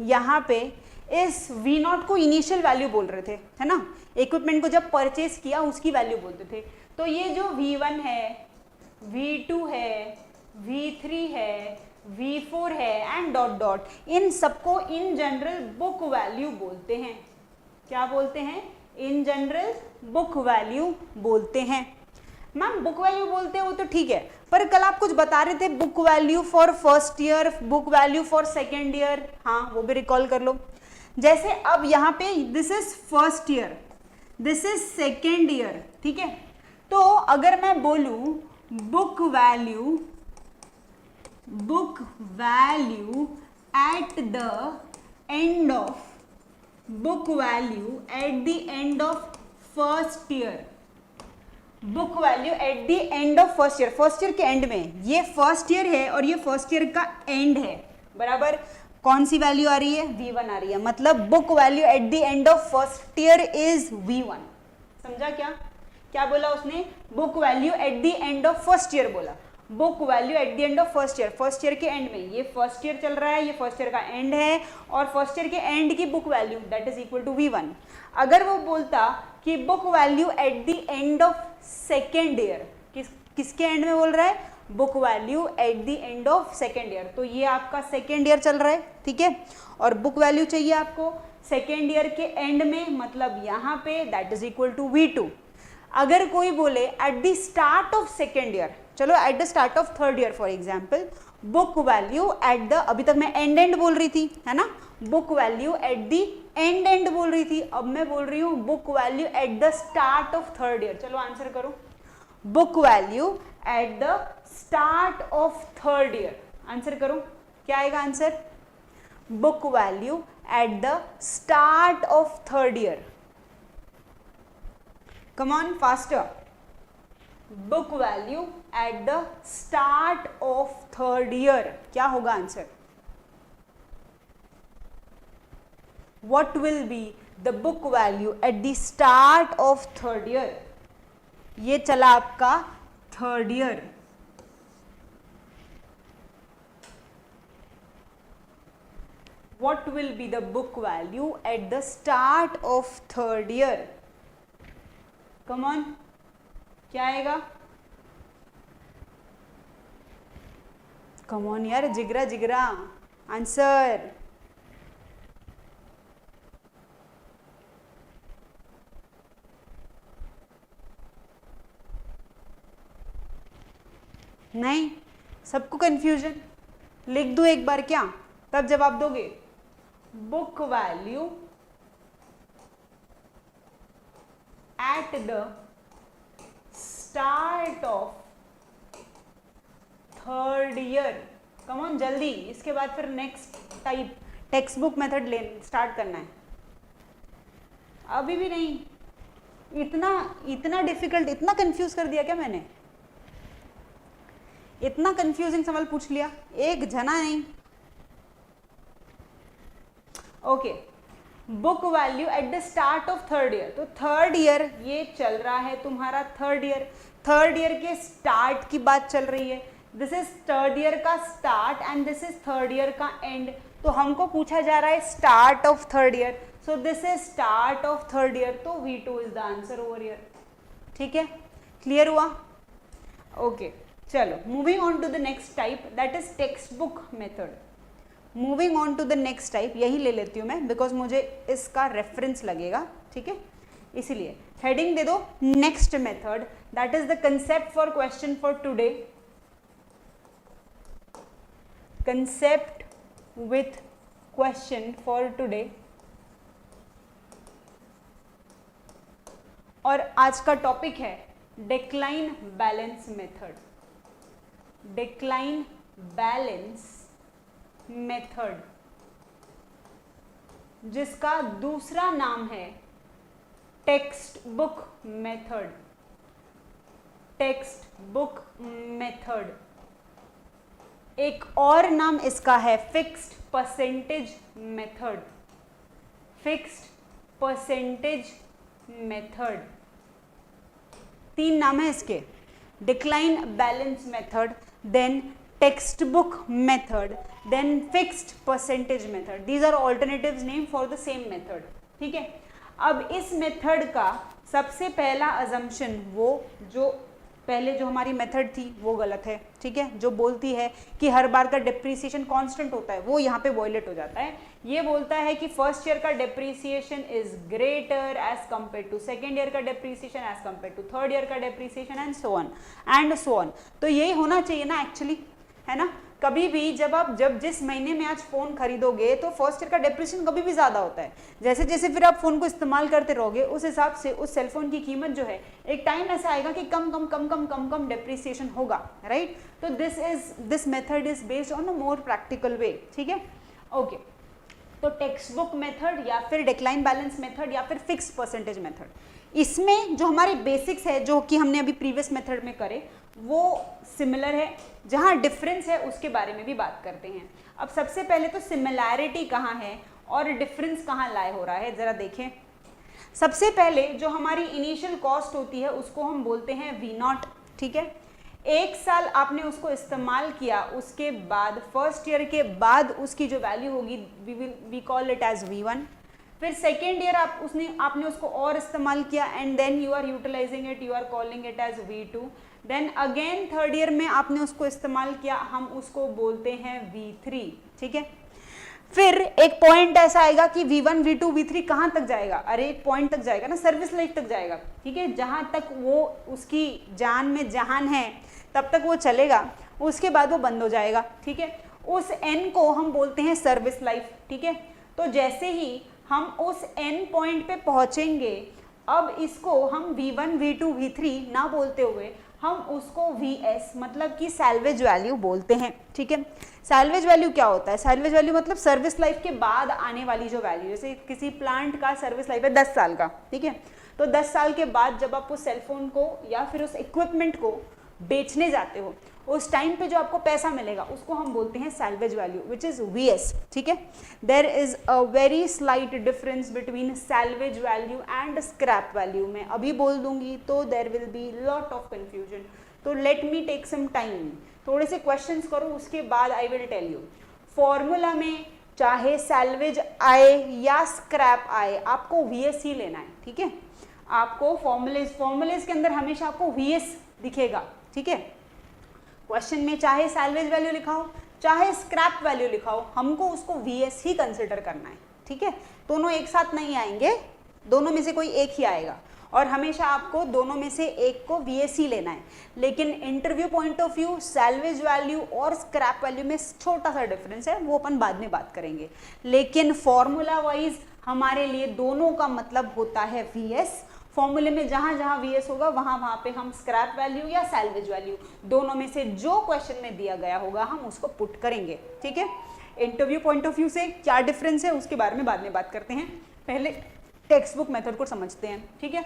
यहाँ पे इस v नॉट को इनिशियल वैल्यू बोल रहे थे, है ना, इक्विपमेंट को जब परचेस किया उसकी वैल्यू बोलते थे। तो ये जो v1 है, v2 है, v3 है, v4 है एंड डॉट डॉट, इन सबको इन जनरल बुक वैल्यू बोलते हैं। क्या बोलते हैं? इन जनरल बुक वैल्यू बोलते हैं। मैम बुक वैल्यू बोलते हो तो ठीक है, पर कल आप कुछ बता रहे थे book value for first year, book value for second year, हाँ वो भी रिकॉल कर लो। जैसे अब यहाँ पे this is first year, this is second year, ठीक है। तो अगर मैं बोलूं book value at the end of, book value at the end of first year, book value at the end of first year, first year के एंड में, ये फर्स्ट ईयर है और ये फर्स्ट ईयर का एंड है, बराबर। कौन सी वैल्यू आ रही है? V1 आ रही है, मतलब book value at the end of first year is V1। समझा क्या? क्या बोला उसने? Book value at the end of first year बोला, book value at the end of first year, first year के एंड में, ये फर्स्ट ईयर चल रहा है, ये फर्स्ट ईयर का एंड है, और फर्स्ट ईयर के एंड की book value that is equal to V1। अगर वो बोलता कि book value at the end of second year, किसके एंड में बोल रहा है? Book value at the end of second year, तो ये आपका सेकेंड ईयर चल रहा है, ठीक है, और बुक वैल्यू चाहिए आपको सेकेंड ईयर के एंड में, मतलब यहाँ पे that is equal to V2। अगर कोई बोले at the start of second year, चलो at the start of third year for example, book value at the, अभी तक मैं एंड बोल रही थी, है ना, book value at the end बोल रही थी, अब मैं बोल रही हूँ book value at the start of third year. चलो आंसर करो, book value at the start of third year, answer करो, क्या आएगा answer? Book value at the start of third year, come on faster, book value at the start of third year, क्या होगा answer? What will be the book value at the start of third year? ये चला आपका third year, what will be the book value at the start of third year? Come on, क्या आएगा? Come on यार, जिगरा जिगरा, आंसर। नहीं, सबको कंफ्यूजन, लिख दो एक बार क्या, तब जवाब दोगे। Book value at the start of third year, come on जल्दी, इसके बाद फिर next type text book method ले स्टार्ट करना है। अभी भी नहीं, इतना डिफिकल्ट, इतना कंफ्यूज कर दिया क्या मैंने? इतना कंफ्यूजिंग सवाल पूछ लिया, एक जना नहीं। Okay, book value at the start of third year, तो थर्ड ईयर ये चल रहा है तुम्हारा, थर्ड ईयर के स्टार्ट की बात चल रही है, दिस इज थर्ड ईयर का start and this is third year का एंड, तो हमको पूछा जा रहा है start of third year, so this is start of third year, तो V2 is the answer over year. ठीक है, क्लियर हुआ? ओके, चलो moving on to the next type, that is text book method. Moving on to the next type, यही ले लेती हूँ मैं बिकॉज मुझे इसका रेफरेंस लगेगा, ठीक है, इसीलिए हेडिंग दे दो next method, that is the concept for question for today, concept with question for today. और आज का टॉपिक है decline balance method, decline balance method, जिसका दूसरा नाम है text book method, text book method. एक और नाम इसका है fixed percentage method, fixed percentage method. तीन नाम है इसके, decline balance method, then text book method, then fixed percentage method. These are alternatives name for the same method. ठीक है, अब इस मेथड का सबसे पहला अजम्पशन, वो जो पहले जो हमारी मेथड थी वो गलत है, ठीक है, जो बोलती है कि हर बार का डिप्रिसिएशन कांस्टेंट होता है वो यहाँ पे वॉयलेट हो जाता है। ये बोलता है कि फर्स्ट ईयर का depreciation is greater as compare to second year का depreciation as compare to third year का डिप्रिसिएशन एंड सो ऑन। तो यही होना चाहिए ना एक्चुअली, है ना। कभी भी जब जिस महीने में आज फोन खरीदोगे तो फर्स्ट ईयर का डिप्रिसिएशन कभी भी ज्यादा होता है। जैसे जैसे फिर आप फोन को इस्तेमाल करते रहोगे उस हिसाब से उस सेलफोन की कीमत जो है एक टाइम ऐसा आएगा कि कम कम कम कम कम कम डिप्रिसिएशन होगा, राइट। तो this method is based on a more practical way, ठीक है, ओके। तो टेक्स्ट बुक मेथड या फिर डिक्लाइन बैलेंस मेथड या फिर फिक्स परसेंटेज मेथड, इसमें जो हमारे बेसिक्स है जो कि हमने अभी प्रीवियस मेथड में करे वो सिमिलर है। जहाँ डिफरेंस है उसके बारे में भी बात करते हैं। अब सबसे पहले तो सिमिलैरिटी कहाँ है और डिफरेंस कहाँ लाए हो रहा है जरा देखें। सबसे पहले जो हमारी इनिशियल कॉस्ट होती है उसको हम बोलते हैं V0, ठीक है। एक साल आपने उसको इस्तेमाल किया, उसके बाद फर्स्ट ईयर के बाद उसकी जो वैल्यू होगी we call it as V1। फिर सेकेंड ईयर आपने उसको और इस्तेमाल किया and then you are utilising it, you are calling it as V2। Then again third year में आपने उसको इस्तेमाल किया, हम उसको बोलते हैं V3, ठीक है। फिर एक पॉइंट ऐसा आएगा कि V1, V2, V3 कहाँ तक जाएगा, अरे एक पॉइंट तक जाएगा ना, सर्विस लाइफ तक जाएगा, ठीक है। जहाँ तक वो उसकी जान में जहान है तब तक वो चलेगा, उसके बाद वो बंद हो जाएगा, ठीक है। उस N को हम बोलते हैं सर्विस लाइफ, ठीक है। तो जैसे ही हम उस N पॉइंट पे पहुँचेंगे, अब इसको हम V1, V2, V3 ना बोलते हुए हम उसको VS मतलब कि सैल्वेज वैल्यू बोलते हैं, ठीक है। सैल्वेज वैल्यू क्या होता है? सैल्वेज वैल्यू मतलब सर्विस लाइफ के बाद आने वाली जो वैल्यू, जैसे किसी प्लांट का सर्विस लाइफ है 10 साल का, ठीक है। तो 10 साल के बाद जब आप उस सेलफोन को या फिर उस इक्विपमेंट को बेचने जाते हो, उस टाइम पे जो आपको पैसा मिलेगा उसको हम बोलते हैं salvage value which is VS, ठीक है। There is a very slight difference between salvage value and scrap value. मैं अभी बोल दूंगी तो there will be lot of confusion, तो let me take some time, थोड़े से क्वेश्चंस करो उसके बाद I will tell you. Formula में चाहे सैल्वेज आए या स्क्रैप आए आपको VS ही लेना है, ठीक है। आपको फॉर्मूलेज के अंदर हमेशा आपको VS दिखेगा, ठीक है। क्वेश्चन में चाहे सैल्वेज वैल्यू लिखा हो चाहे स्क्रैप वैल्यू लिखा हो, हमको उसको VS ही कंसिडर करना है, ठीक है। दोनों एक साथ नहीं आएंगे, दोनों में से कोई एक ही आएगा और हमेशा आपको दोनों में से एक को VS ही लेना है। लेकिन interview point of view salvage value और स्क्रैप वैल्यू में छोटा सा डिफरेंस है, वो अपन बाद में बात करेंगे। लेकिन फॉर्मूला वाइज हमारे लिए दोनों का मतलब होता है VS। फॉर्मूले में जहां जहां VS होगा वहां पे हम स्क्रैप वैल्यू या सैल्वेज वैल्यू दोनों में से जो क्वेश्चन में दिया गया होगा हम उसको पुट करेंगे, ठीक है। इंटरव्यू पॉइंट ऑफ व्यू से क्या डिफरेंस है उसके बारे में बाद में बात करते हैं, पहले टेक्स्ट बुक मेथड को समझते हैं, ठीक है।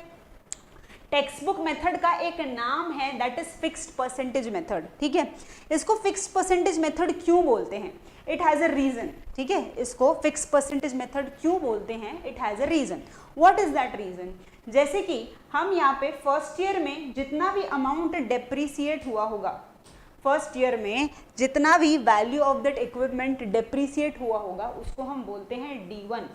टेक्स्ट बुक मेथड का एक नाम है that is fixed percentage method, ठीक है। इसको फिक्स्ड परसेंटेज मेथड क्यों बोलते हैं? इट हैज अ रीजन, ठीक है। इसको फिक्स्ड परसेंटेज मेथड क्यों बोलते हैं? It has a reason. What is that reason? जैसे कि हम यहाँ पे फर्स्ट ईयर में जितना भी अमाउंट डेप्रीसिएट हुआ होगा, फर्स्ट ईयर में जितना भी वैल्यू ऑफ दैट इक्विपमेंट डेप्रीसिएट हुआ होगा उसको हम बोलते हैं D1।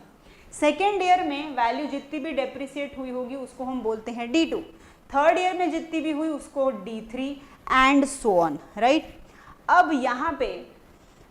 सेकेंड ईयर में वैल्यू जितनी भी डेप्रीसिएट हुई होगी उसको हम बोलते हैं D2। थर्ड ईयर में जितनी भी हुई उसको D3 and so on, right. अब यहाँ पे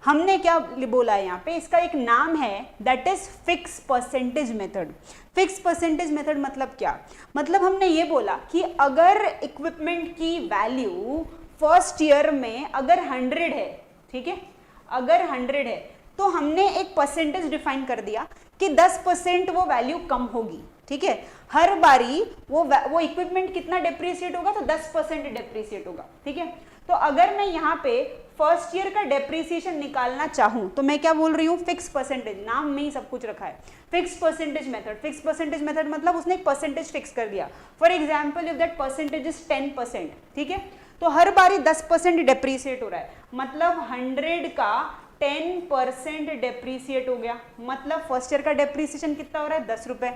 हमने क्या बोला है, यहाँ पे इसका एक नाम है that is fix percentage method. Fix percentage method मतलब क्या? मतलब हमने ये बोला कि अगर इक्विपमेंट की वैल्यू फर्स्ट ईयर में अगर 100 है, ठीक है, अगर 100 है तो हमने एक परसेंटेज डिफाइन कर दिया कि 10% वो वैल्यू कम होगी, ठीक है। हर बारी वो इक्विपमेंट कितना डेप्रिसिएट होगा तो 10% डेप्रिसिएट होगा, ठीक है। तो अगर मैं यहाँ पे फर्स्ट ईयर का डेप्रिसिएशन निकालना चाहूँ तो मैं क्या बोल रही हूँ? फिक्स परसेंटेज, नाम में ही सब कुछ रखा है, fix percentage method. Fix percentage method मतलब उसने एक परसेंटेज फिक्स कर दिया। For example if that percentage is 10%, ठीक है, तो हर बारी 10% डेप्रिसिएट हो रहा है, मतलब 100 का 10% डेप्रिसिएट हो गया, मतलब फर्स्ट ईयर का डेप्रिसिएशन कितना हो रहा है? 10 रुपए।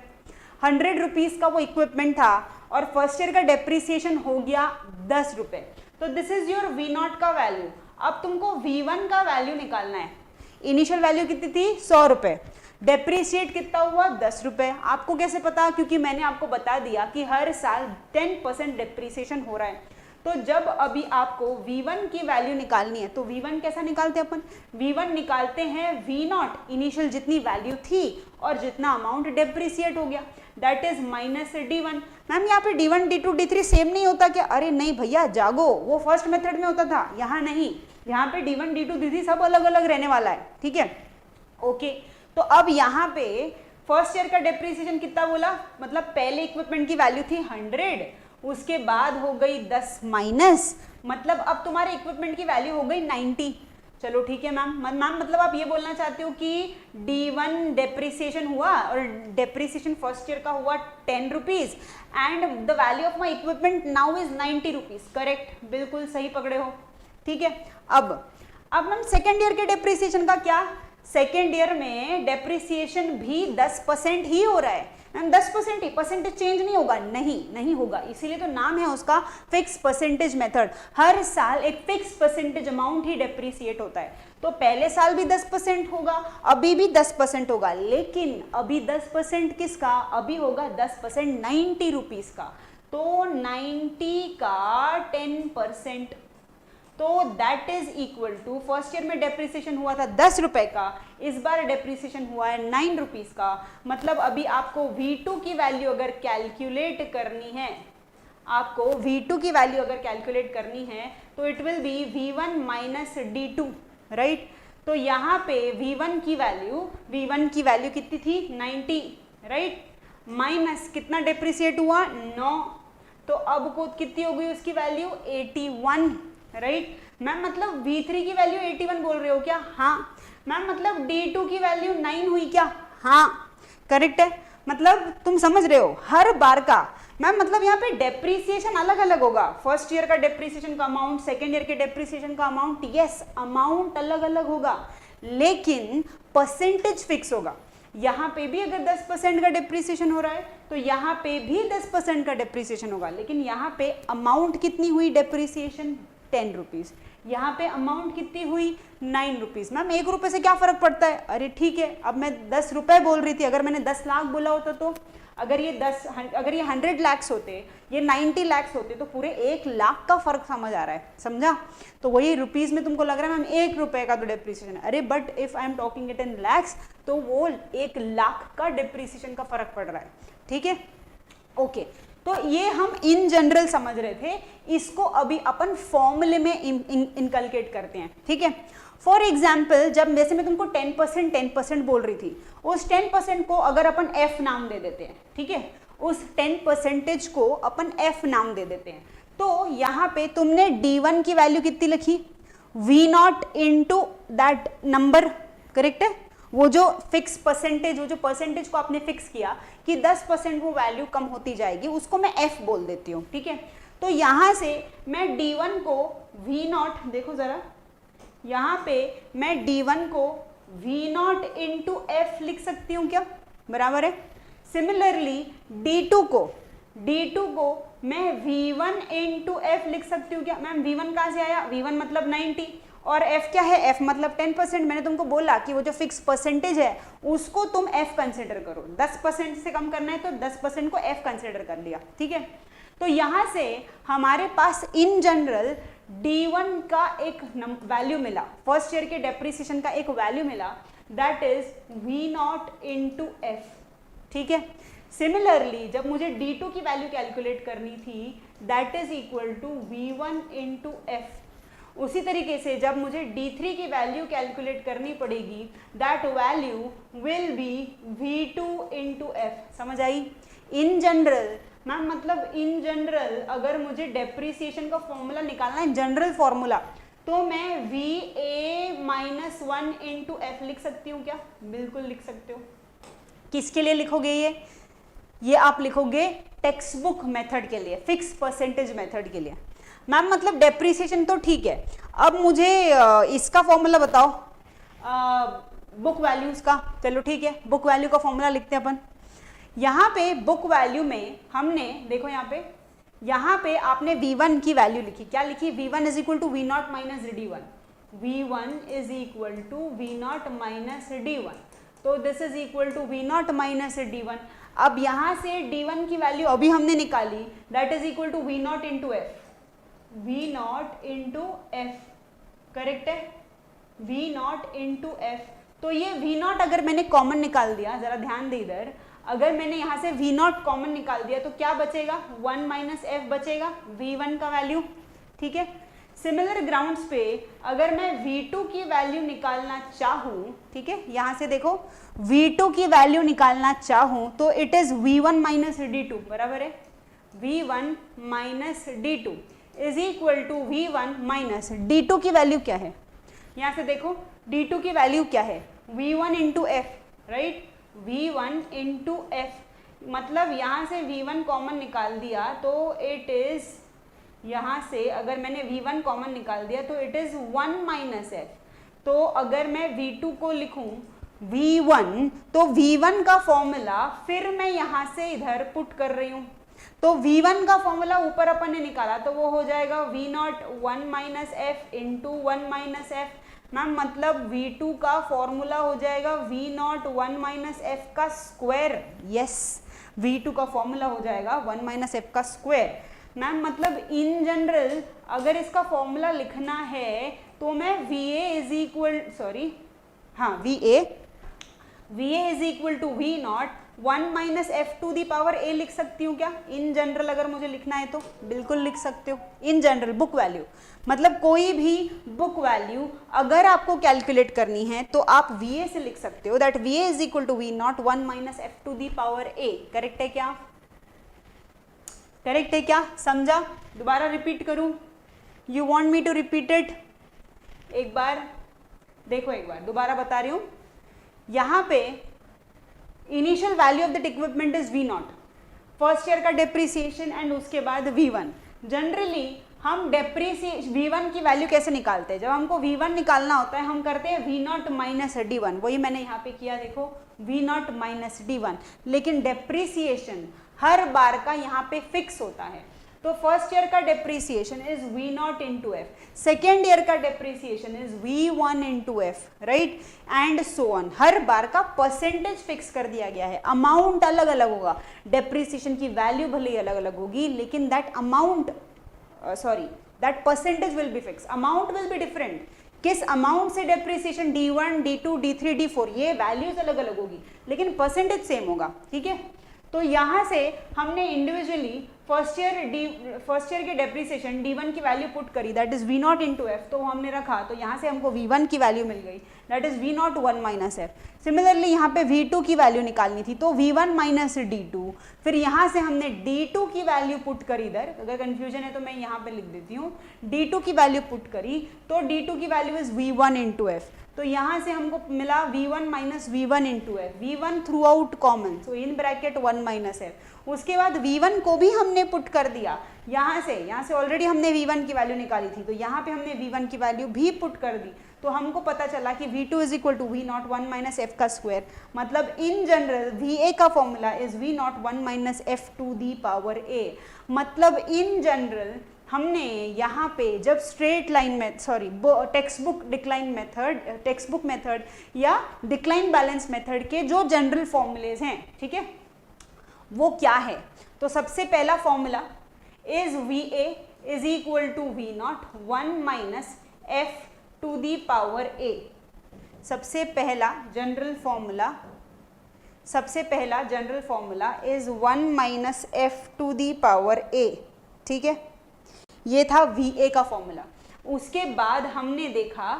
100 रुपीज का वो इक्विपमेंट था और फर्स्ट ईयर का डेप्रिसिएशन हो गया 10 रुपए। तो दिस इज योर V0 का वैल्यू। अब तुमको V1 का वैल्यू निकालना है। इनिशियल वैल्यू कितनी थी? 100 रुपए। डेप्रिसिएट कितना हुआ? 10 रुपए। आपको कैसे पता? क्योंकि मैंने आपको बता दिया कि हर साल 10% डेप्रिसिएशन हो रहा है। तो जब अभी आपको V1 की वैल्यू निकालनी है तो V1 कैसा निकालते हैं अपन, V1 निकालते हैं V0 इनिशियल जितनी वैल्यू थी और जितना अमाउंट डेप्रिसिएट हो गया, that is minus D1। Ma'am यहाँ पे D1 D2 D3 सेम नहीं होता क्या? अरे नहीं भैया जागो, वो फर्स्ट मेथड में होता था, यहाँ नहीं, यहाँ पे D1 D2 D3 सब अलग अलग रहने वाला है, ठीक है, ओके। तो अब यहाँ पे फर्स्ट ईयर का डेप्रिसिएशन कितना बोला, मतलब पहले इक्विपमेंट की वैल्यू थी 100, उसके बाद हो गई 10 माइनस, मतलब अब तुम्हारे इक्विपमेंट की वैल्यू हो गई 90। चलो ठीक है मैम, मैम मतलब आप ये बोलना चाहते हो कि D1 डेप्रिसिएशन हुआ और डेप्रिसिएशन फर्स्ट ईयर का हुआ 10 rupees and the value of my equipment now is 90 rupees, correct, बिल्कुल सही पकड़े हो, ठीक है। अब मैम सेकेंड ईयर के डेप्रिसिएशन का क्या, सेकेंड ईयर में डेप्रिसिएशन भी 10% ही हो रहा है मैम, 10% ही, परसेंटेज चेंज नहीं होगा, नहीं होगा, इसीलिए तो नाम है उसका फिक्स परसेंटेज मेथड। हर साल एक फिक्स परसेंटेज अमाउंट ही डेप्रिसिएट होता है, तो पहले साल भी 10% होगा, अभी भी 10% होगा, लेकिन अभी 10% किसका, अभी होगा 10% 90 रुपीज का, तो 90 का 10%, तो that is equal to, first year में डेप्रिसिएशन हुआ था 10 रुपए का, इस बार डेप्रिसिएशन हुआ है 9 रुपीज का, मतलब अभी आपको V2 की वैल्यू अगर कैलकुलेट करनी है, आपको V2 की वैल्यू अगर कैलकुलेट करनी है तो it will B V1 minus D2, right. तो यहाँ पे V1 की वैल्यू कितनी थी 90, राइट, माइनस कितना डेप्रिसिएट हुआ 9, तो अब को कितनी हो गई उसकी वैल्यू 81, राइट। मैम मतलब V3 की वैल्यू 81 बोल रहे हो क्या? हाँ। मैम मतलब D2 की वैल्यू 9 हुई क्या? हाँ करेक्ट है, मतलब तुम समझ रहे हो हर बार का। मैम मतलब यहाँ पे डेप्रीसिएशन अलग अलग होगा, फर्स्ट ईयर का डेप्रीसिएशन का अमाउंट, सेकेंड ईयर के डेप्रीसिएशन का अमाउंट, यस अमाउंट अलग अलग होगा, लेकिन परसेंटेज फिक्स होगा। यहाँ पे भी अगर 10% का डेप्रीसिएशन हो रहा है तो यहाँ पे भी 10% का डेप्रीसिएशन होगा, लेकिन यहाँ पे अमाउंट कितनी हुई डेप्रीसिएशन 10 रुपीज, यहाँ पे अमाउंट कितनी हुई 9 रुपीज। मैम 1 रुपए से क्या फर्क पड़ता है? अरे ठीक है, अब मैं 10 रुपए बोल रही थी, अगर मैंने 10 लाख बोला होता तो अगर ये 100 लाख होते, ये 90 लाख होते, तो पूरे 1 लाख का फर्क समझ आ रहा है, समझा? तो वही रुपीज में तुमको लग रहा है मैम 1 रुपए का तो डेप्रिसिएशन है, अरे but if I am talking it in lakhs तो वो 1 लाख का डेप्रिसिएशन का फर्क पड़ रहा है, ठीक है, ओके। तो ये हम इन जनरल समझ रहे थे, इसको अभी अपन फॉर्मूले में इनकलकेट करते हैं, ठीक है। फॉर एग्जाम्पल जब जैसे मैं तुमको 10% बोल रही थी, उस 10% को अगर अपन f नाम दे देते हैं, ठीक है, उस 10% को अपन f नाम दे देते हैं, तो यहाँ पे तुमने D1 की वैल्यू कितनी लिखी, V0 into that number, correct है, वो जो फिक्स परसेंटेज, वो जो परसेंटेज को आपने फिक्स किया कि 10% वो वैल्यू कम होती जाएगी, उसको मैं f बोल देती हूँ, ठीक है। तो यहाँ से मैं D1 को V0, देखो जरा, यहाँ पे मैं D1 को V0 इंटू एफ लिख सकती हूँ क्या? बराबर है। सिमिलरली D2 को मैं V1 इंटू एफ लिख सकती हूँ क्या? मैम V1 कहाँ से आया? V1 मतलब 90 और f क्या है? f मतलब 10%। मैंने तुमको बोला कि वो जो फिक्स परसेंटेज है उसको तुम f कंसिडर करो, 10% से कम करना है तो 10% को f कंसिडर कर लिया, ठीक है। तो यहाँ से हमारे पास इन जनरल D1 का एक वैल्यू मिला, फर्स्ट ईयर के डेप्रिसिएशन का एक वैल्यू मिला, that is V0 into F, ठीक है। सिमिलरली जब मुझे D2 की वैल्यू कैलकुलेट करनी थी, that is equal to V1 into F. उसी तरीके से जब मुझे D3 की वैल्यू कैलकुलेट करनी पड़ेगी, that value will be V2 into F. समझ आई? इन जनरल मैम मतलब इन जनरल अगर मुझे डेप्रिसिएशन का फॉर्मूला निकालना है, जनरल फॉर्मूला, तो मैं VA-1 इंटू एफ लिख सकती हूँ क्या? बिल्कुल लिख सकते हो। किसके लिए लिखोगे ये आप लिखोगे टेक्स्ट बुक मेथड के लिए, फिक्स परसेंटेज मेथड के लिए। मैम मतलब डेप्रिसिएशन तो ठीक है, अब मुझे इसका फॉर्मूला बताओ, बुक वैल्यूज का। चलो ठीक है, बुक वैल्यू का फॉर्मूला लिखते हैं अपन। यहाँ पे बुक वैल्यू में हमने देखो यहाँ पे आपने V1 की वैल्यू लिखी, क्या लिखी? V1 is equal to V0 minus D1, V1 is equal to V0 minus D1, तो this is equal to V0 minus D1। अब यहाँ से D1 की वैल्यू अभी हमने निकाली, that is equal to V0 into F, V naught into F, correct है, वी नॉट इंटू एफ। तो ये वी नॉट अगर मैंने कॉमन निकाल दिया, जरा ध्यान दे इधर, अगर मैंने यहाँ से वी नॉट कॉमन निकाल दिया तो क्या बचेगा, 1 माइनस एफ बचेगा, V1 का वैल्यू, ठीक है। सिमिलर ग्राउंड्स पे अगर मैं V2 की वैल्यू निकालना चाहूँ, ठीक है, यहाँ से देखो V2 की वैल्यू निकालना चाहूँ तो it is V1 minus D2, बराबर है, V1 minus D2 is equal to V1 minus D2 की वैल्यू क्या है, यहाँ से देखो D2 की वैल्यू क्या है, V1 इंटू एफ, राइट, V1 इंटू एफ, मतलब यहाँ से V1 कॉमन निकाल दिया तो इट इज, यहाँ से अगर मैंने V1 कॉमन निकाल दिया तो इट इज 1 माइनस एफ। तो अगर मैं V2 को लिखूं V1, तो V1 का फॉर्मूला फिर मैं यहाँ से इधर पुट कर रही हूँ, तो V1 का फॉर्मूला ऊपर अपन ने निकाला तो वो हो जाएगा V not 1 minus F into 1 minus F. Ma'am मतलब V2 का फॉर्मूला हो जाएगा V नॉट 1 माइनस एफ का स्क्वायर, यस, V2 का फॉर्मूला हो जाएगा 1 माइनस एफ का स्क्वायर। मैम मतलब इन जनरल अगर इसका फॉर्मूला लिखना है तो मैं VA इज इक्वल, सॉरी, हाँ, VA is equal to V not 1 minus F to the power A लिख सकती हूँ क्या, इन जनरल अगर मुझे लिखना है तो बिल्कुल लिख सकते हो, इन जनरल बुक वैल्यू, मतलब कोई भी बुक वैल्यू अगर आपको कैलकुलेट करनी है तो आप VA से लिख सकते हो, that VA is equal to V not 1 minus F to the power A। Correct है क्या, करेक्ट है क्या, समझा, दोबारा रिपीट करूं, you want me to repeat it, एक बार देखो, एक बार दोबारा बता रही हूं, यहां पे initial value of the equipment is V not, first year का डेप्रीसिएशन एंड उसके बाद V1। जनरली हम डेप्रीसिएशन V1 की वैल्यू कैसे निकालते हैं, जब हमको V1 निकालना होता है हम करते हैं V नॉट माइनस D1, वही मैंने यहाँ पे किया, देखो V नॉट माइनस D1, लेकिन डेप्रीसिएशन हर बार का यहाँ पे फिक्स होता है, तो फर्स्ट ईयर का depreciation is V not into एफ, सेकेंड ईयर का डेप्रीसिएशन इज V1 इंटू एफ, राइट, एंड सो ऑन। हर बार का परसेंटेज फिक्स कर दिया गया है, अमाउंट अलग अलग होगा, डेप्रीसिएशन की वैल्यू भले ही अलग अलग होगी लेकिन that amount, sorry, that percentage will be fix, amount will be different. किस अमाउंट से depreciation D1, D2, D3, D4 ये वैल्यूज अलग अलग होगी लेकिन परसेंटेज सेम होगा, ठीक है। तो यहाँ से हमने इंडिविजुअली फर्स्ट ईयर के डेप्रीसिएशन D1 की वैल्यू पुट करी, that is V not into F, तो हमने रखा, तो यहाँ से हमको V1 की वैल्यू मिल गई, that is V not 1 minus F. Similarly यहाँ पे V2 की वैल्यू निकालनी थी तो V1 माइनस D2, फिर यहाँ से हमने D2 की वैल्यू पुट करी इधर, अगर कंफ्यूजन है तो मैं यहाँ पे लिख देती हूँ, D2 की वैल्यू पुट करी तो D2 की value is V1 into F, तो यहाँ से हमको मिला V1 minus V1 into F, V1 through out common, सो इन ब्रैकेट 1 माइनस एफ। उसके बाद V1 को भी हमने पुट कर दिया, यहाँ से ऑलरेडी हमने V1 की वैल्यू निकाली थी तो यहाँ पे हमने V1 की वैल्यू भी पुट कर दी, तो हमको पता चला कि V2 is equal to V not 1 minus F का स्क्वायर, मतलब इन जनरल VA का formula is V not 1 minus F to the power A। मतलब इन जनरल हमने यहाँ पे जब स्ट्रेट लाइन में, सॉरी, टेक्स्ट बुक मेथड या डिक्लाइन बैलेंस मेथड के जो जनरल फॉर्मूलेज हैं, ठीक है, वो क्या है, तो सबसे पहला formula is VA is equal to V not 1 minus F to the power A। सबसे पहला general formula is 1 minus F to the power A, ठीक है, ये था VA का फॉर्मूला। उसके बाद हमने देखा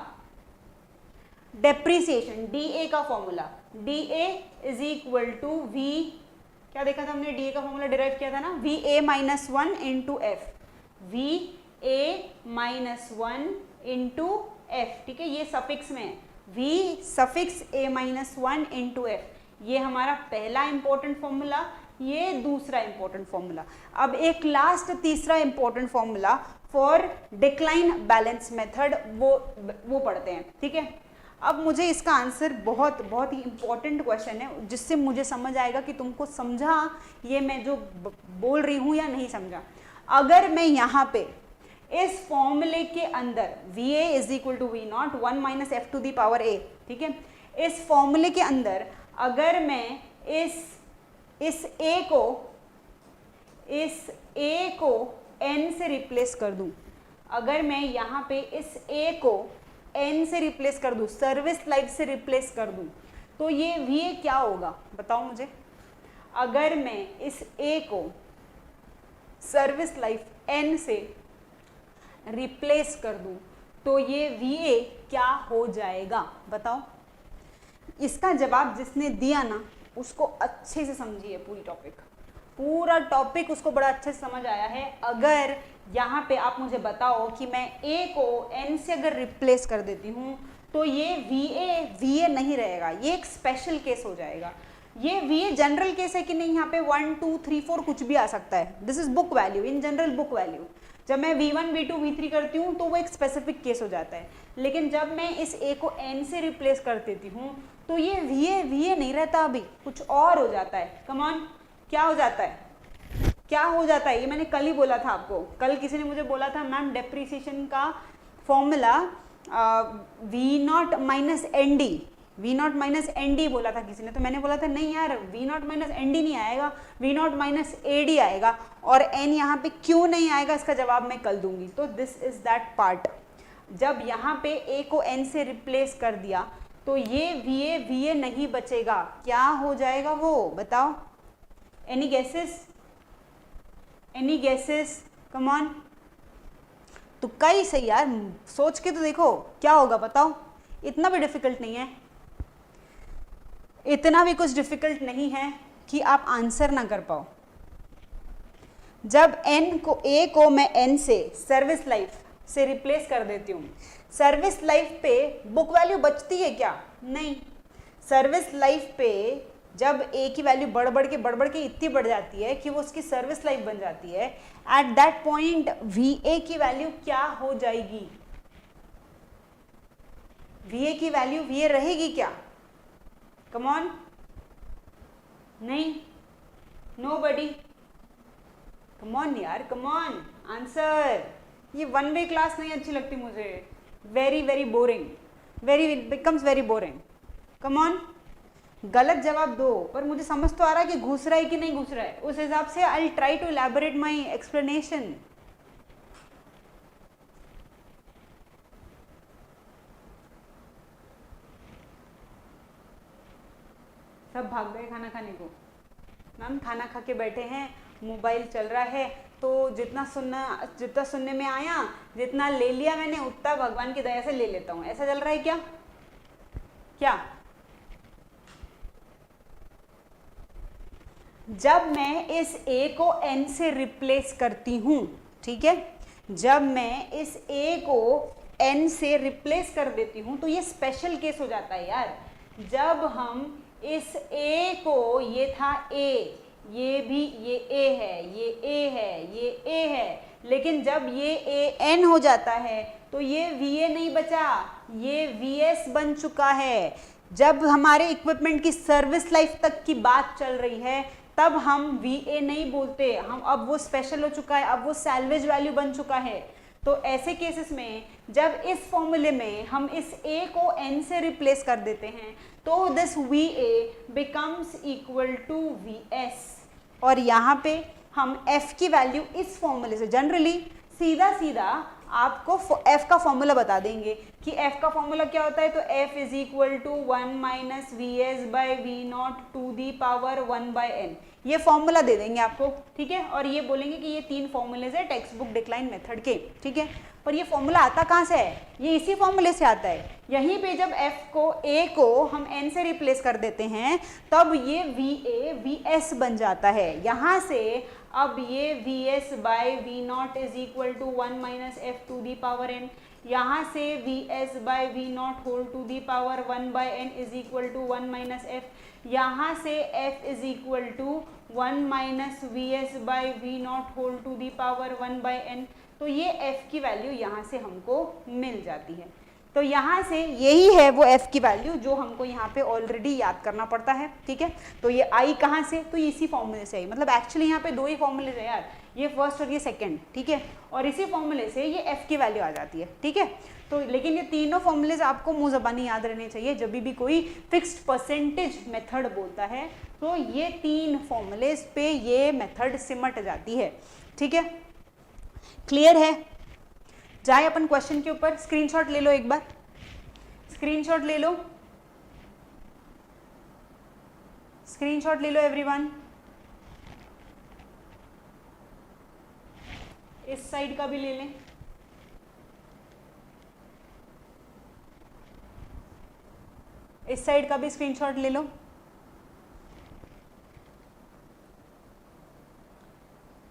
डेप्रीसिएशन DA का formula, DA is equal to V, क्या देखा था हमने, DA का फॉर्मूला डिराइव किया था ना, VA minus 1 into F, VA minus 1 into F, ठीक है, ये सफिक्स में है, V suffix A minus 1 into F, ये हमारा पहला इंपॉर्टेंट फॉर्मूला, ये दूसरा इंपॉर्टेंट फॉर्मूला। अब एक लास्ट तीसरा important formula for decline balance method, वो पढ़ते हैं, ठीक है। अब मुझे इसका आंसर बहुत ही इंपॉर्टेंट क्वेश्चन है, जिससे मुझे समझ आएगा कि तुमको समझा ये मैं जो बोल रही हूँ या नहीं समझा। अगर मैं यहाँ पे इस फॉर्मूले के अंदर VA is equal to V not 1 minus F to the power A, ठीक है, इस फॉर्मूले के अंदर अगर मैं इस A को n से रिप्लेस कर दूं, अगर मैं यहाँ पे इस ए को एन से रिप्लेस कर दूँ, सर्विस लाइफ से रिप्लेस कर दूँ, तो ये वी क्या होगा बताओ मुझे। अगर मैं इस ए को सर्विस लाइफ एन से रिप्लेस कर दूँ तो ये वी क्या हो जाएगा बताओ। इसका जवाब जिसने दिया ना उसको अच्छे से समझिए, पूरा टॉपिक उसको बड़ा अच्छे से समझ आया है। अगर यहाँ पे आप मुझे बताओ कि मैं ए को एन से अगर रिप्लेस कर देती हूँ तो ये वी ए नहीं रहेगा, ये एक स्पेशल केस हो जाएगा। ये वी ए जनरल केस है कि नहीं, यहाँ पे 1 2 3 4 कुछ भी आ सकता है, this is book value, in general book value. जब मैं V1 V2 V3 करती हूँ तो वो एक स्पेसिफिक केस हो जाता है, लेकिन जब मैं इस ए को एन से रिप्लेस कर देती हूँ तो ये वी ए नहीं रहता, अभी कुछ और हो जाता है। कम ऑन, क्या हो जाता है, क्या हो जाता है, ये मैंने कल ही बोला था आपको। कल किसी ने मुझे बोला था मैम डेप्रीसिएशन का formula V0 minus N D बोला था किसी ने, तो मैंने बोला था नहीं यार V0 माइनस एन डी नहीं आएगा, V0 माइनस ए डी आएगा, और एन यहाँ पे क्यों नहीं आएगा इसका जवाब मैं कल दूंगी। तो दिस इज दैट पार्ट, जब यहाँ पे ए को एन से रिप्लेस कर दिया तो ये वी ए नहीं बचेगा, क्या हो जाएगा वो बताओ। एनी गेसेस, कम ऑन, तुक्का ही सही यार, सोच के तो देखो क्या होगा बताओ। इतना भी डिफिकल्ट नहीं है, इतना भी कुछ डिफिकल्ट नहीं है कि आप आंसर ना कर पाओ। जब ए को मैं एन से सर्विस लाइफ से रिप्लेस कर देती हूँ, सर्विस लाइफ पे बुक वैल्यू बचती है क्या, नहीं। सर्विस लाइफ पे जब ए की वैल्यू बढ़ बढ़ के इतनी बढ़ जाती है कि वो उसकी सर्विस लाइफ बन जाती है, at that point V A की वैल्यू क्या हो जाएगी, वी ए की वैल्यू वी ए रहेगी क्या, कम ऑन, नहीं, नोबडी, कम ऑन यार, कम ऑन आंसर। ये वन वे क्लास नहीं अच्छी लगती मुझे, very boring, becomes very boring. Come on, गलत जवाब दो, पर मुझे समझ तो आ रहा है कि घुस रहा है कि नहीं घुस रहा है, उस हिसाब से I try to elaborate my explanation. सब भाग गए खाना खाने को, मैम खाना खा के बैठे हैं, मोबाइल चल रहा है, तो जितना सुनने में आया, जितना ले लिया मैंने उतना भगवान की दया से ले लेता हूँ, ऐसा चल रहा है क्या, जब मैं इस ए को एन से रिप्लेस करती हूँ, ठीक है, जब मैं इस ए को एन से रिप्लेस कर देती हूँ तो ये स्पेशल केस हो जाता है यार। जब हम इस ए को, ये था ए, ये भी ये ए है, ये ए है, ये ए है, लेकिन जब ये ए एन हो जाता है तो ये वी ए नहीं बचा, ये वी एस बन चुका है। जब हमारे इक्विपमेंट की सर्विस लाइफ तक की बात चल रही है तब हम वी ए नहीं बोलते, हम अब वो स्पेशल हो चुका है, अब वो सैल्वेज वैल्यू बन चुका है। तो ऐसे केसेस में जब इस फॉर्मूले में हम इस ए को एन से रिप्लेस कर देते हैं तो this V A becomes equal to V S, और यहाँ पे हम एफ की वैल्यू इस फॉर्मूले से जनरली सीधा आपको एफ का फॉर्मूला बता देंगे कि एफ का फॉर्मूला क्या होता है। तो F is equal to 1 minus V S by V naught to the power 1 by N, ये फॉर्मूला दे देंगे आपको, ठीक है, और ये बोलेंगे कि ये 3 फॉर्मूलेज है टेक्स्ट बुक डिक्लाइन मेथड के, ठीक है। पर ये फॉर्मूला आता कहाँ से है, ये इसी फॉर्मूले से आता है। यहीं पे जब एफ को ए को हम एन से रिप्लेस कर देते हैं तब ये वी ए वी एस बन जाता है। यहाँ से अब ये V S by V naught is equal to 1 minus F to the power N, यहाँ से V S by V naught whole to the power 1 by N is equal to 1 minus F, यहाँ से F is equal to 1 minus V S by V naught whole to the power 1 by N. तो ये f की वैल्यू यहाँ से हमको मिल जाती है। तो यहाँ से यही है वो f की वैल्यू जो हमको यहाँ पे ऑलरेडी याद करना पड़ता है, ठीक है। तो ये आई कहाँ से, तो इसी फॉर्मूले से आई, मतलब एक्चुअली यहाँ पे 2 ही फॉर्मूले है यार, ये फर्स्ट और ये सेकंड, ठीक है, और इसी फॉर्मूले से ये f की वैल्यू आ जाती है, ठीक है। तो लेकिन ये तीनों फॉर्मूलेज आपको मुँह ज़बानी याद रहने चाहिए जब भी कोई फिक्स्ड परसेंटेज मेथड बोलता है, तो ये 3 फॉर्मूलेज पे ये मेथड सिमट जाती है, ठीक है। क्लियर है, जाए अपन क्वेश्चन के ऊपर। स्क्रीनशॉट ले लो एक बार, स्क्रीनशॉट ले लो, स्क्रीनशॉट ले लो एवरीवन। इस साइड का भी ले लें, इस साइड का भी स्क्रीनशॉट ले लो।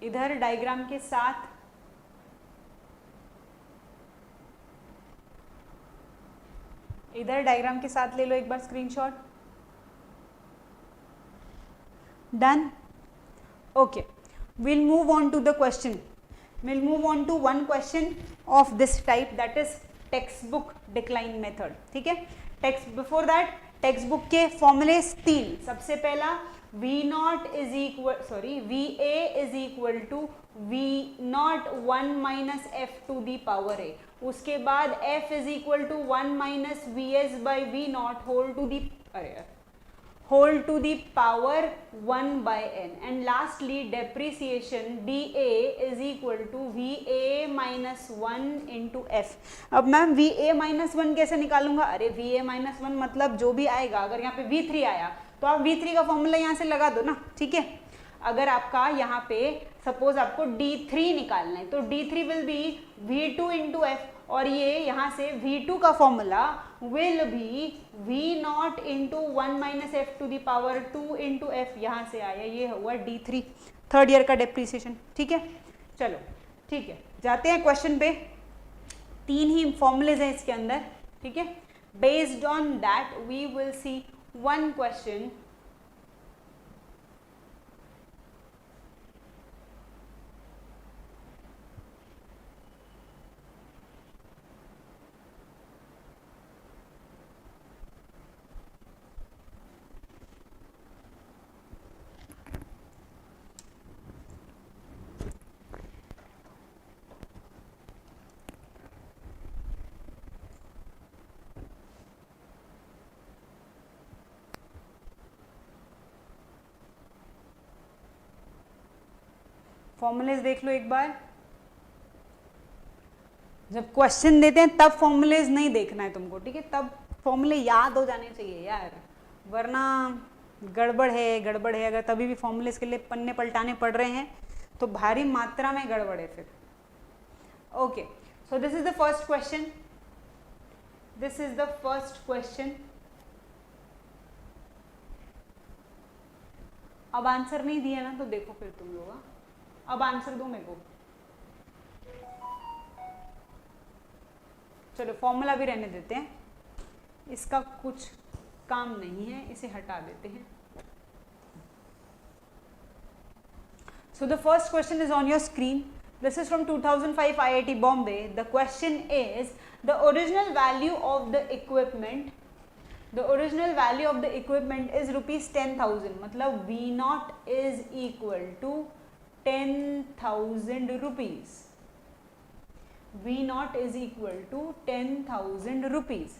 इधर डायग्राम के साथ इधर डायग्राम के साथ ले लो एक बार screenshot. Done, okay, we'll move on to the question. We'll move on to one question of this type, that is textbook decline method. ठीक है, बिफोर दैट टेक्स्ट बुक के फॉर्मूलेस 3। सबसे पहला V not is equal VA is equal to V not 1 minus F to the power A. उसके बाद F is equal to 1 minus VS by V nought whole to the power 1 by n, and lastly depreciation DA is equal to VA minus 1 into F। अब मैम VA minus 1 कैसे निकालूंगा? अरे VA minus 1 मतलब जो भी आएगा, अगर यहाँ पे V3 आया तो आप V3 का फॉर्मूला यहाँ से लगा दो ना, ठीक है। अगर आपका यहाँ पे सपोज आपको D3 निकालना है तो D3 will be V2 into F, और ये यहाँ से V2 का formula will be V not into 1 minus F to the power 2 into F, यहाँ से आया, ये हुआ D3 थर्ड ईयर का डेप्रीसिएशन। ठीक है, चलो ठीक है, जाते हैं क्वेश्चन पे। 3 ही फॉर्मूलेज हैं इसके अंदर, ठीक है। Based on that we will see one question. Formulas देख लो एक बार। जब क्वेश्चन देते हैं तब फॉर्मूलेज नहीं देखना है तुमको, ठीक है। तब फॉर्मूले याद हो जाने चाहिए यार, वरना गड़बड़ है। अगर तभी भी फॉर्मूलेज के लिए पन्ने पलटाने पड़ रहे हैं तो भारी मात्रा में गड़बड़ है फिर। Okay, so this is the first question. अब आंसर नहीं दिया ना तो देखो फिर तुम लोग, अब आंसर दो मेरे को। चलो फॉर्मूला भी रहने देते हैं, इसका कुछ काम नहीं है, इसे हटा देते हैं। So the first question is on your screen. This is from 2005 IIT Bombay. The question is the original value of the equipment. The original value of the equipment is rupees 10,000. मतलब V naught is equal to 10,000 rupees. V naught is equal to 10,000 rupees.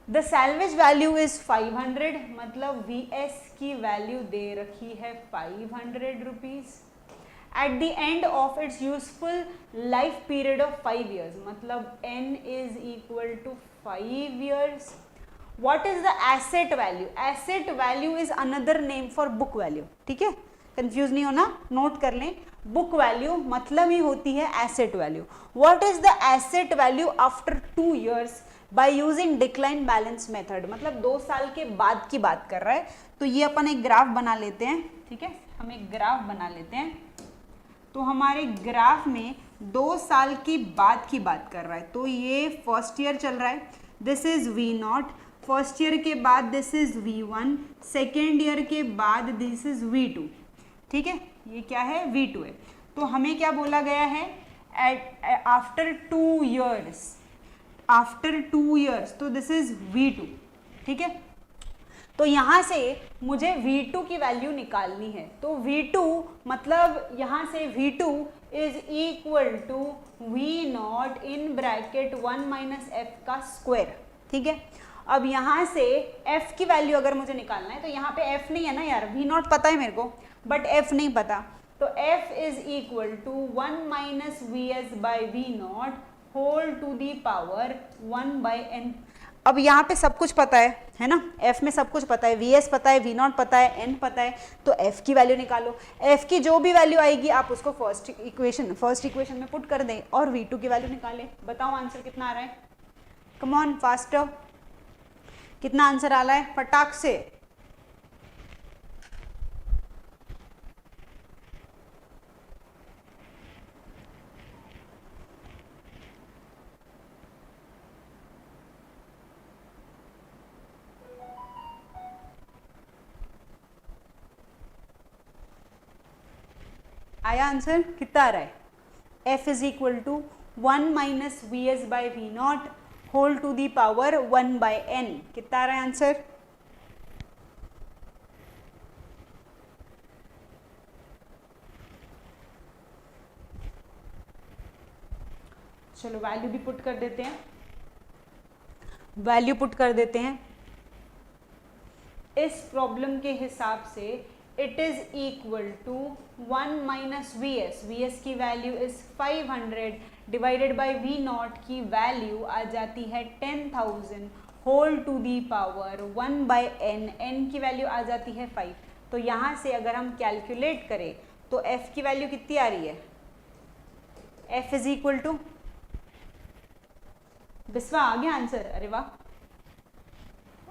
The salvage value is 500, मतलब VS की वैल्यू दे रखी है 500 rupees. At the end of its useful life period of 5 years, मतलब N is equal to 5 years. What is the asset value? Asset value is another name for book value. ठीक है, कंफ्यूज नहीं होना, नोट कर लें। बुक वैल्यू मतलब ही होती है asset value. What is the asset value after 2 years by using decline balance method, मतलब 2 साल के बाद की बात कर रहा है। तो ये अपन एक ग्राफ बना लेते हैं, ठीक है, हम एक ग्राफ बना लेते हैं। तो हमारे ग्राफ में 2 साल की बात कर रहा है। तो ये फर्स्ट ईयर चल रहा है, this is V not. First year के बाद this is V1, second year के बाद दिस इज V2, ठीक है, ये क्या है V2 है। तो हमें क्या बोला गया है, आफ्टर 2 years, तो दिस इज V2, ठीक है। तो यहाँ से मुझे V2 की वैल्यू निकालनी है। तो V2 मतलब यहाँ से V2 is equal to V naught in bracket 1 minus F का स्क्वायर, ठीक है। अब यहाँ से F की वैल्यू अगर मुझे निकालना है तो यहाँ पे F नहीं है ना यार, V नॉट पता है मेरे को बट F नहीं पता। तो F is equal to 1 minus V S by V naught whole to the power 1/n। अब यहाँ पे सब कुछ पता है ना, f में सब कुछ पता है, vs पता है, v0 पता है, n पता है, तो f की वैल्यू निकालो। f की जो भी वैल्यू आएगी आप उसको फर्स्ट इक्वेशन में पुट कर दें और v2 की वैल्यू निकालें। बताओ आंसर कितना आ रहा है, कम ऑन फास्टर, कितना आंसर आ रहा है फटाक से। आया आंसर, कितना आ रहा है, f is equal to 1 minus V S by V naught whole to the power 1/n। कितना आ रहा है आंसर, चलो वैल्यू भी पुट कर देते हैं, वैल्यू पुट कर देते हैं। इस प्रॉब्लम के हिसाब से it is equal to 1 minus V S की value is 500 divided by V nought की वैल्यू आ जाती है 10,000 whole to the power 1/n, n की वैल्यू आ जाती है 5। तो यहाँ से अगर हम कैलकुलेट करें तो f की वैल्यू कितनी आ रही है, f is equal to, Biswa आ गया आंसर, अरे वाह,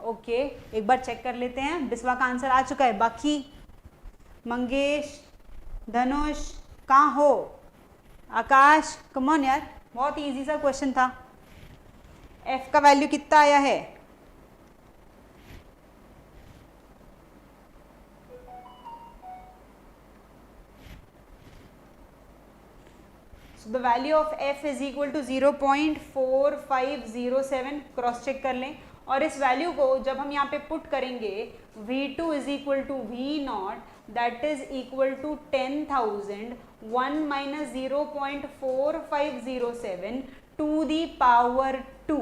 ओके एक बार चेक कर लेते हैं, बिस्वा का आंसर आ चुका है। बाकी मंगेश, धनुष कहाँ हो, आकाश, कम ऑन यार, बहुत इजी सा क्वेश्चन था। f का वैल्यू कितना आया है, so the value of f is equal to 0.4507, cross check कर लें। और इस वैल्यू को जब हम यहाँ पे पुट करेंगे v2 is equal to v0 that is equal to 10,000 1 minus 0.4507 to the power 2,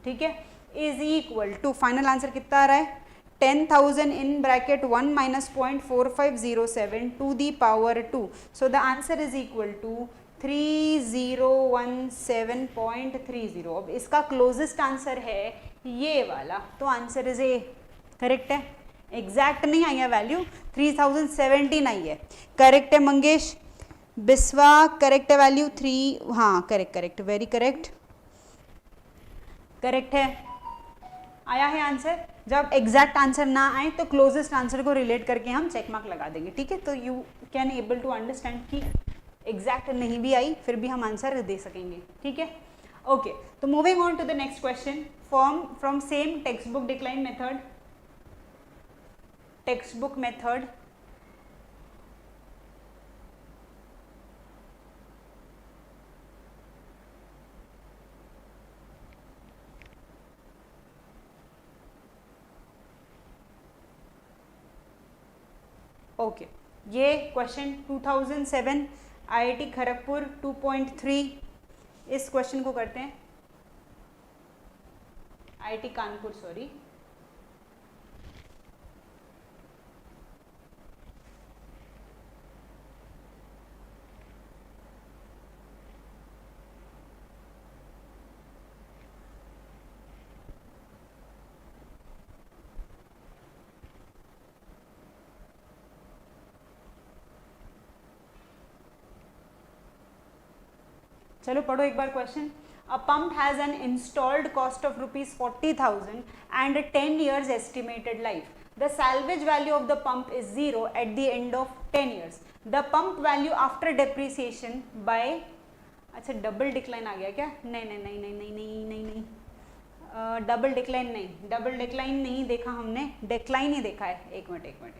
ठीक है, is equal to, final answer कितना आ रहा है 10,000 in bracket 1 minus 0.4507 to the power 2, so the answer is equal to 3017.30। अब इसका क्लोजेस्ट आंसर है ये वाला, तो आंसर इज ए, करेक्ट है, एग्जैक्ट नहीं आई है वैल्यू, 3017 आई है, करेक्ट है मंगेश, बिस्वा करेक्ट है वैल्यू 3, हाँ करेक्ट, वेरी करेक्ट, करेक्ट है, आया है आंसर। जब एग्जैक्ट आंसर ना आए तो क्लोजेस्ट आंसर को रिलेट करके हम चेक मार्क लगा देंगे, ठीक है, तो you can able to understand कि एग्जैक्ट नहीं भी आई फिर भी हम आंसर दे सकेंगे, ठीक है, ओके। तो moving on to the next question, from same text book decline method, text book method, okay ये क्वेश्चन 2007 आईआईटी खड़गपुर 2.3, इस क्वेश्चन को करते हैं, आईआईटी कानपुर सॉरी, चलो पढ़ो एक बार question. A pump has an installed cost of ₹40,000 and 10 years estimated life. The salvage value of the pump is 0 at the end of 10 years। The pump value after depreciation by, अच्छा डबल डिक्लाइन आ गया क्या, नहीं, डबल डिक्लाइन नहीं, डबल डिक्लाइन नहीं देखा हमने, डिक्लाइन ही देखा है, एक मिनट,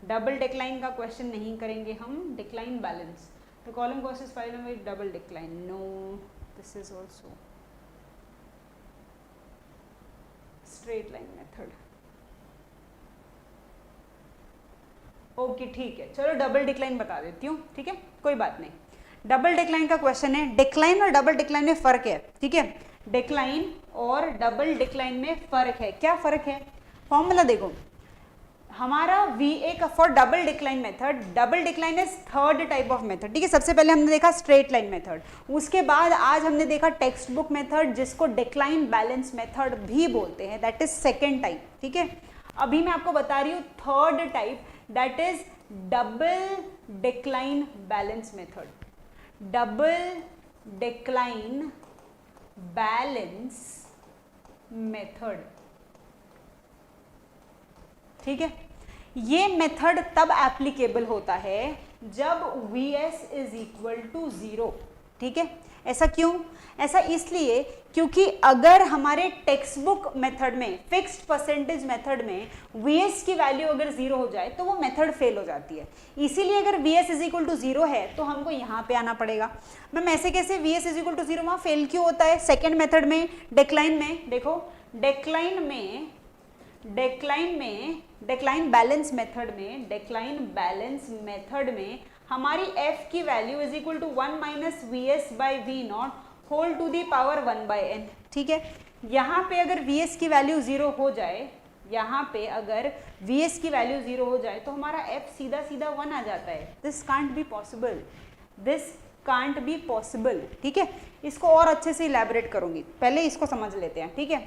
डबल डिक्लाइन का क्वेश्चन नहीं करेंगे हम, decline balance, the column cost is 5 with double decline, no, this is also straight line method, okay ठीक है, चलो डबल डिक्लाइन बता देती हूँ, ठीक है, कोई बात नहीं। डबल डिक्लाइन का क्वेश्चन है, डिक्लाइन और डबल डिक्लाइन में फर्क है, ठीक है, डिक्लाइन और डबल डिक्लाइन में फर्क है, क्या फर्क है, फॉर्मूला देखो, हमारा VA का for double decline method, double decline is third type of method, ठीक है। सबसे पहले हमने देखा स्ट्रेट लाइन मेथड, उसके बाद आज हमने देखा टेक्स्ट बुक मेथड जिसको डिक्लाइन बैलेंस मेथड भी बोलते हैं, दैट इज सेकेंड टाइप, ठीक है। अभी मैं आपको बता रही हूँ third type, that is double decline balance method, double decline balance method, ठीक है। ये मेथड तब एप्लीकेबल होता है जब Vs इज इक्वल टू 0, ठीक है। ऐसा क्यों? ऐसा इसलिए क्योंकि अगर हमारे टेक्स्ट बुक मेथड में, फिक्स्ड परसेंटेज मेथड में Vs की वैल्यू अगर 0 हो जाए तो वो मेथड फेल हो जाती है। इसीलिए अगर Vs इज इक्वल टू 0 है तो हमको यहाँ पे आना पड़ेगा। मैम ऐसे कैसे Vs इज इक्वल टू 0 वहाँ फेल क्यों होता है? सेकेंड मेथड में, डिक्लाइन में, देखो डिक्लाइन बैलेंस मेथड में हमारी f की value is equal to 1 minus Vs by V naught whole to the power 1 by n, ठीक है। यहाँ पे अगर Vs की वैल्यू 0 हो जाए, यहाँ पे अगर Vs की वैल्यू 0 हो जाए तो हमारा f सीधा सीधा 1 आ जाता है। This can't be possible, this can't be possible, ठीक है। इसको और अच्छे से इलैबोरेट करूंगी, पहले इसको समझ लेते हैं, ठीक है।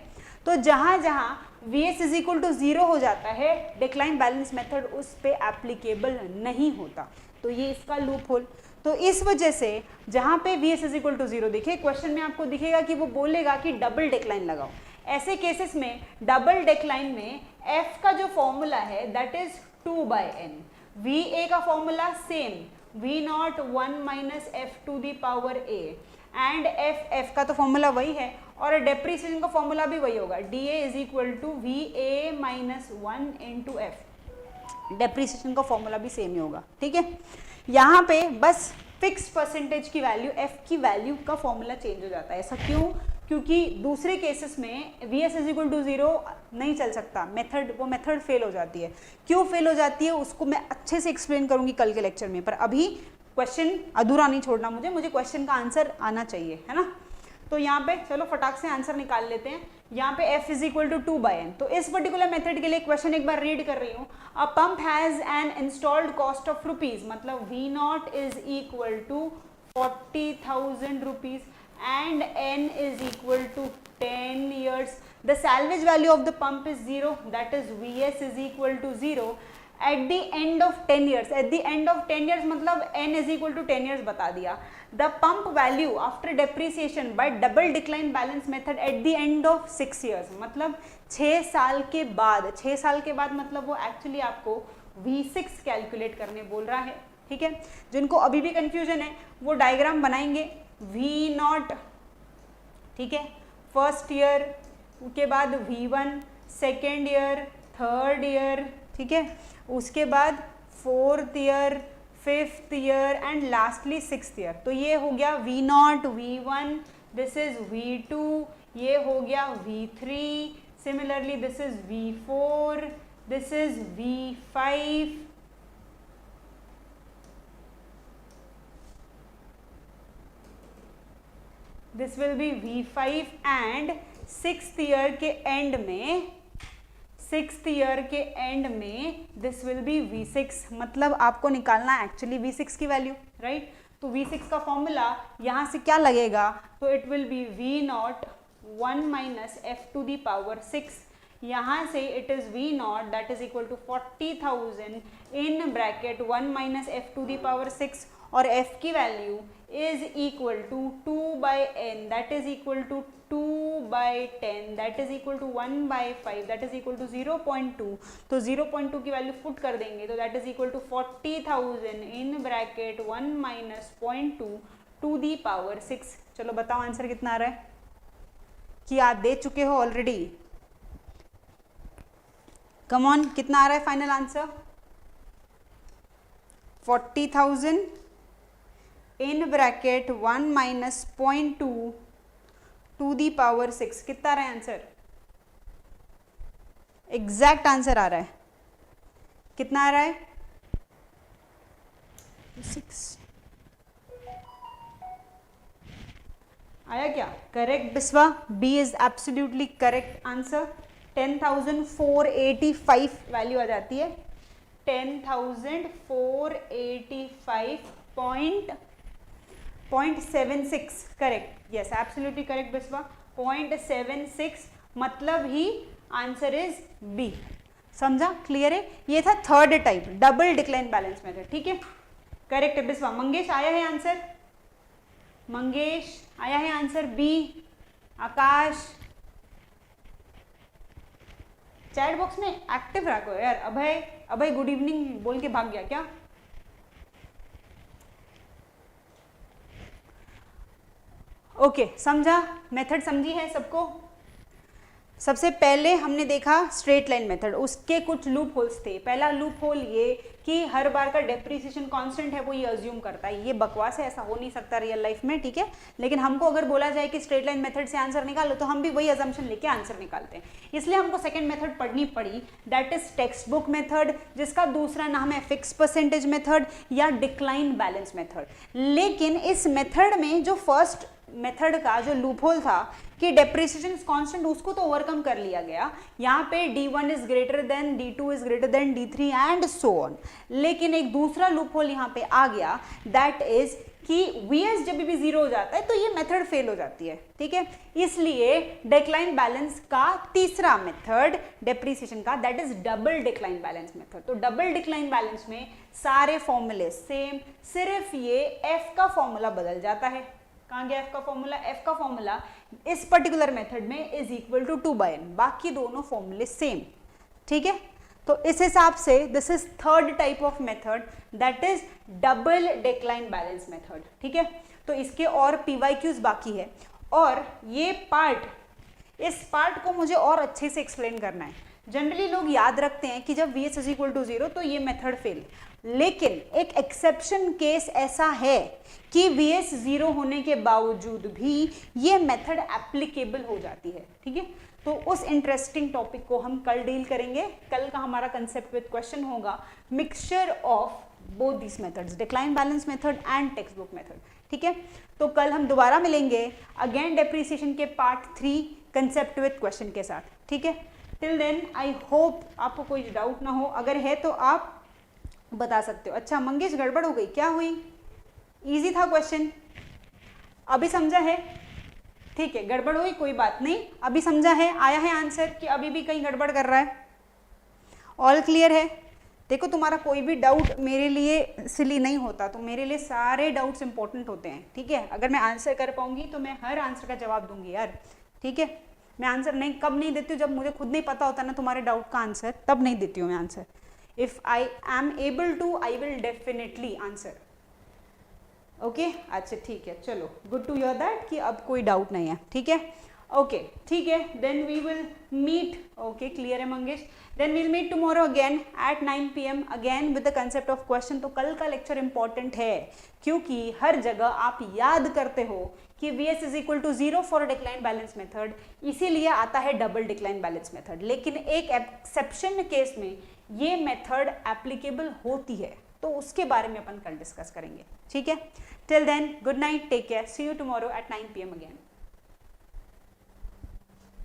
तो जहां जहां Vs इज इक्वल टू 0 हो जाता है, डिक्लाइन बैलेंस मेथड उस पे एप्लीकेबल नहीं होता, तो ये इसका लूप होल। तो इस वजह से जहां पे Vs इज इक्वल टू 0 दिखे, क्वेश्चन में आपको दिखेगा कि वो बोलेगा कि डबल डिक्लाइन लगाओ। ऐसे केसेस में डबल डिक्लाइन में f का जो फॉर्मूला है that is 2 by n, Va का formula same, V not 1 minus F to the power a, and f का तो फॉर्मूला वही है, और डेप्रिसिएशन का फॉर्मूला भी वही होगा, dA is equal to VA minus 1 into F, depreciation का फॉर्मूला भी सेम ही होगा, ठीक है। यहाँ पे बस फिक्स परसेंटेज की वैल्यू, f की वैल्यू का फॉर्मूला चेंज हो जाता है। ऐसा क्यों? क्योंकि दूसरे केसेस में Vs इज इक्वल टू 0 नहीं चल सकता, मेथड, वो मेथड फेल हो जाती है। क्यों फेल हो जाती है उसको मैं अच्छे से एक्सप्लेन करूंगी कल के लेक्चर में, पर अभी क्वेश्चन अधूरा नहीं छोड़ना मुझे क्वेश्चन का आंसर आना चाहिए, है ना। तो यहाँ पे चलो फटाक से आंसर निकाल लेते हैं। यहाँ पे f is equal to 2 by n, तो इस पर्टिकुलर मेथड के लिए क्वेश्चन एक बार रीड कर रही हूँ। A pump has an installed cost of rupees, मतलब V not is equal to 40,000 rupees and n is equal to 10 years. The salvage value of the pump is 0, that is Vs is equal to 0 at the end of 10 years. At the end of 10 years मतलब n is equal to 10 years बता दिया. The pump value after depreciation by double decline balance method at the end of 6 years, मतलब 6 साल के बाद, 6 साल के बाद मतलब वो एक्चुअली आपको V6 कैलकुलेट करने बोल रहा है, ठीक है। जिनको अभी भी कंफ्यूजन है वो डायग्राम बनाएंगे। V नॉट, ठीक है, फर्स्ट ईयर, उसके बाद V1 second year, third year, ठीक है, उसके बाद fourth year, fifth year and lastly sixth year. तो ये हो गया V not, V1, this is V2, ये हो गया V3, similarly this is V4, this is V5, this will B V5 and sixth year के एंड में दिस विल बी V6, मतलब आपको निकालना एक्चुअली V6 की वैल्यू, राइट। तो V6 का फॉर्मूला यहाँ से क्या लगेगा, तो it will be V not 1 minus F to the power 6, यहाँ से it is V naught that is equal to 40,000 in bracket 1 minus F to the power 6, और f की value is equal to 2 by n, that is equal to 2 by 10, that is equal to 1 by 5, that is equal to 0.2. तो 0.2 की वैल्यू पुट कर देंगे तो that is equal to 40,000 in bracket 1 minus 0.2 to the power 6. चलो बताओ आंसर कितना आ रहा है, कि आप दे चुके हो ऑलरेडी। कम ऑन, कितना आ रहा है final answer? 40,000 in bracket 1 minus 0.2 to the power 6। कितना आ रहा है आंसर? एग्जैक्ट आंसर आ रहा है, कितना आ रहा है? 6 आया क्या? Correct Biswa, B is absolutely correct answer. 10,485 value आ जाती है, 10,485.76 correct, yes absolutely correct Biswa, 0.76 मतलब ही आंसर इज बी। समझा, क्लियर है? ये था third type, double decline balance method, ठीक है, करेक्ट है बिस्वा। मंगेश आया है आंसर, मंगेश आया है आंसर बी। आकाश चैट बॉक्स में एक्टिव रखो यार। अभय, अभय गुड इवनिंग बोल के भाग गया क्या? ओके, समझा, मेथड समझी है सबको? सबसे पहले हमने देखा स्ट्रेट लाइन मेथड, उसके कुछ लूप होल्स थे। पहला लूप होल ये कि हर बार का डेप्रिसिएशन कांस्टेंट है वो ये अज्यूम करता है, ये बकवास है, ऐसा हो नहीं सकता रियल लाइफ में, ठीक है। लेकिन हमको अगर बोला जाए कि स्ट्रेट लाइन मेथड से आंसर निकालो तो हम भी वही अजम्पशन लेके आंसर निकालते हैं, इसलिए हमको सेकंड मेथड पढ़नी पड़ी, that is text book method, जिसका दूसरा नाम है फिक्स परसेंटेज मेथड या डिक्लाइन बैलेंस मेथड। लेकिन इस मेथड में जो फर्स्ट मेथड का जो लूपहोल था कि डेप्रिसिएशन इज कांस्टेंट, उसको तो ओवरकम कर लिया गया। यहाँ पे d1 is greater than d2 is greater than d3 and so on. लेकिन एक दूसरा लूपहोल यहाँ पे आ गया, दैट इज कि vs जब भी जीरो हो जाता है तो ये मेथड फेल हो जाती है, ठीक है। इसलिए डिक्लाइन बैलेंस का तीसरा मेथड डेप्रिसिएशन का, that is double decline balance method. तो डबल डिक्लाइन बैलेंस में सारे फॉर्मूले सेम, सिर्फ ये f का फॉर्मूला बदल जाता है। कहाँ गया f का फॉर्मूला? f का फॉर्मूला इस पर्टिकुलर मेथड में इज इक्वल टू 2/n, बाकी दोनों फॉर्मूले सेम, ठीक है। तो इस हिसाब से this is third type of method, that is double decline balance method, ठीक है। तो इसके और PYQs बाकी है, और ये पार्ट, इस पार्ट को मुझे और अच्छे से एक्सप्लेन करना है। जनरली लोग याद रखते हैं कि जब vs इज इक्वल टू 0 तो ये मेथड फेल, लेकिन एक एक्सेप्शन केस ऐसा है कि vs 0 होने के बावजूद भी ये मेथड एप्लीकेबल हो जाती है, ठीक है। तो उस इंटरेस्टिंग टॉपिक को हम कल डील करेंगे। कल का हमारा कंसेप्ट विद क्वेश्चन होगा mixture of both this methods, decline balance method and text book method, ठीक है। तो कल हम दोबारा मिलेंगे अगेन डेप्रिसिएशन के पार्ट 3 कंसेप्ट विद क्वेश्चन के साथ, ठीक है। टिल देन आई होप आपको कोई डाउट ना हो, अगर है तो आप बता सकते हो। अच्छा मंगेश, गड़बड़ हो गई, क्या हुई? इजी था क्वेश्चन, अभी समझा है? ठीक है, गड़बड़ हुई कोई बात नहीं, अभी समझा है, आया है आंसर कि अभी भी कहीं गड़बड़ कर रहा है? ऑल क्लियर है? देखो तुम्हारा कोई भी डाउट मेरे लिए सिली नहीं होता, तो मेरे लिए सारे डाउट्स इंपॉर्टेंट होते हैं, ठीक है। अगर मैं आंसर कर पाऊंगी तो मैं हर आंसर का जवाब दूंगी यार, ठीक है। मैं आंसर नहीं कब नहीं देती हूँ, जब मुझे खुद नहीं पता होता ना तुम्हारे डाउट का आंसर, तब नहीं देती हूँ मैं answer. If I am able to I will definitely answer, okay. अच्छा ठीक है, चलो गुड टू हियर दैट कि अब कोई डाउट नहीं है, ठीक है। ओके ठीक है, then we will meet, okay clear है Mangesh, then we'll meet tomorrow again at 9 PM again with the concept of question. तो कल का लेक्चर इंपॉर्टेंट है क्योंकि हर जगह आप याद करते हो कि vs is equal to 0 for decline balance method, इसीलिए आता है डबल डिक्लाइन बैलेंस मेथड। लेकिन एक एक्सेप्शन केस में ये मेथड एप्लीकेबल होती है, तो उसके बारे में अपन कल डिस्कस करेंगे, ठीक है। Till then good night, take care, see you tomorrow at 9 PM again.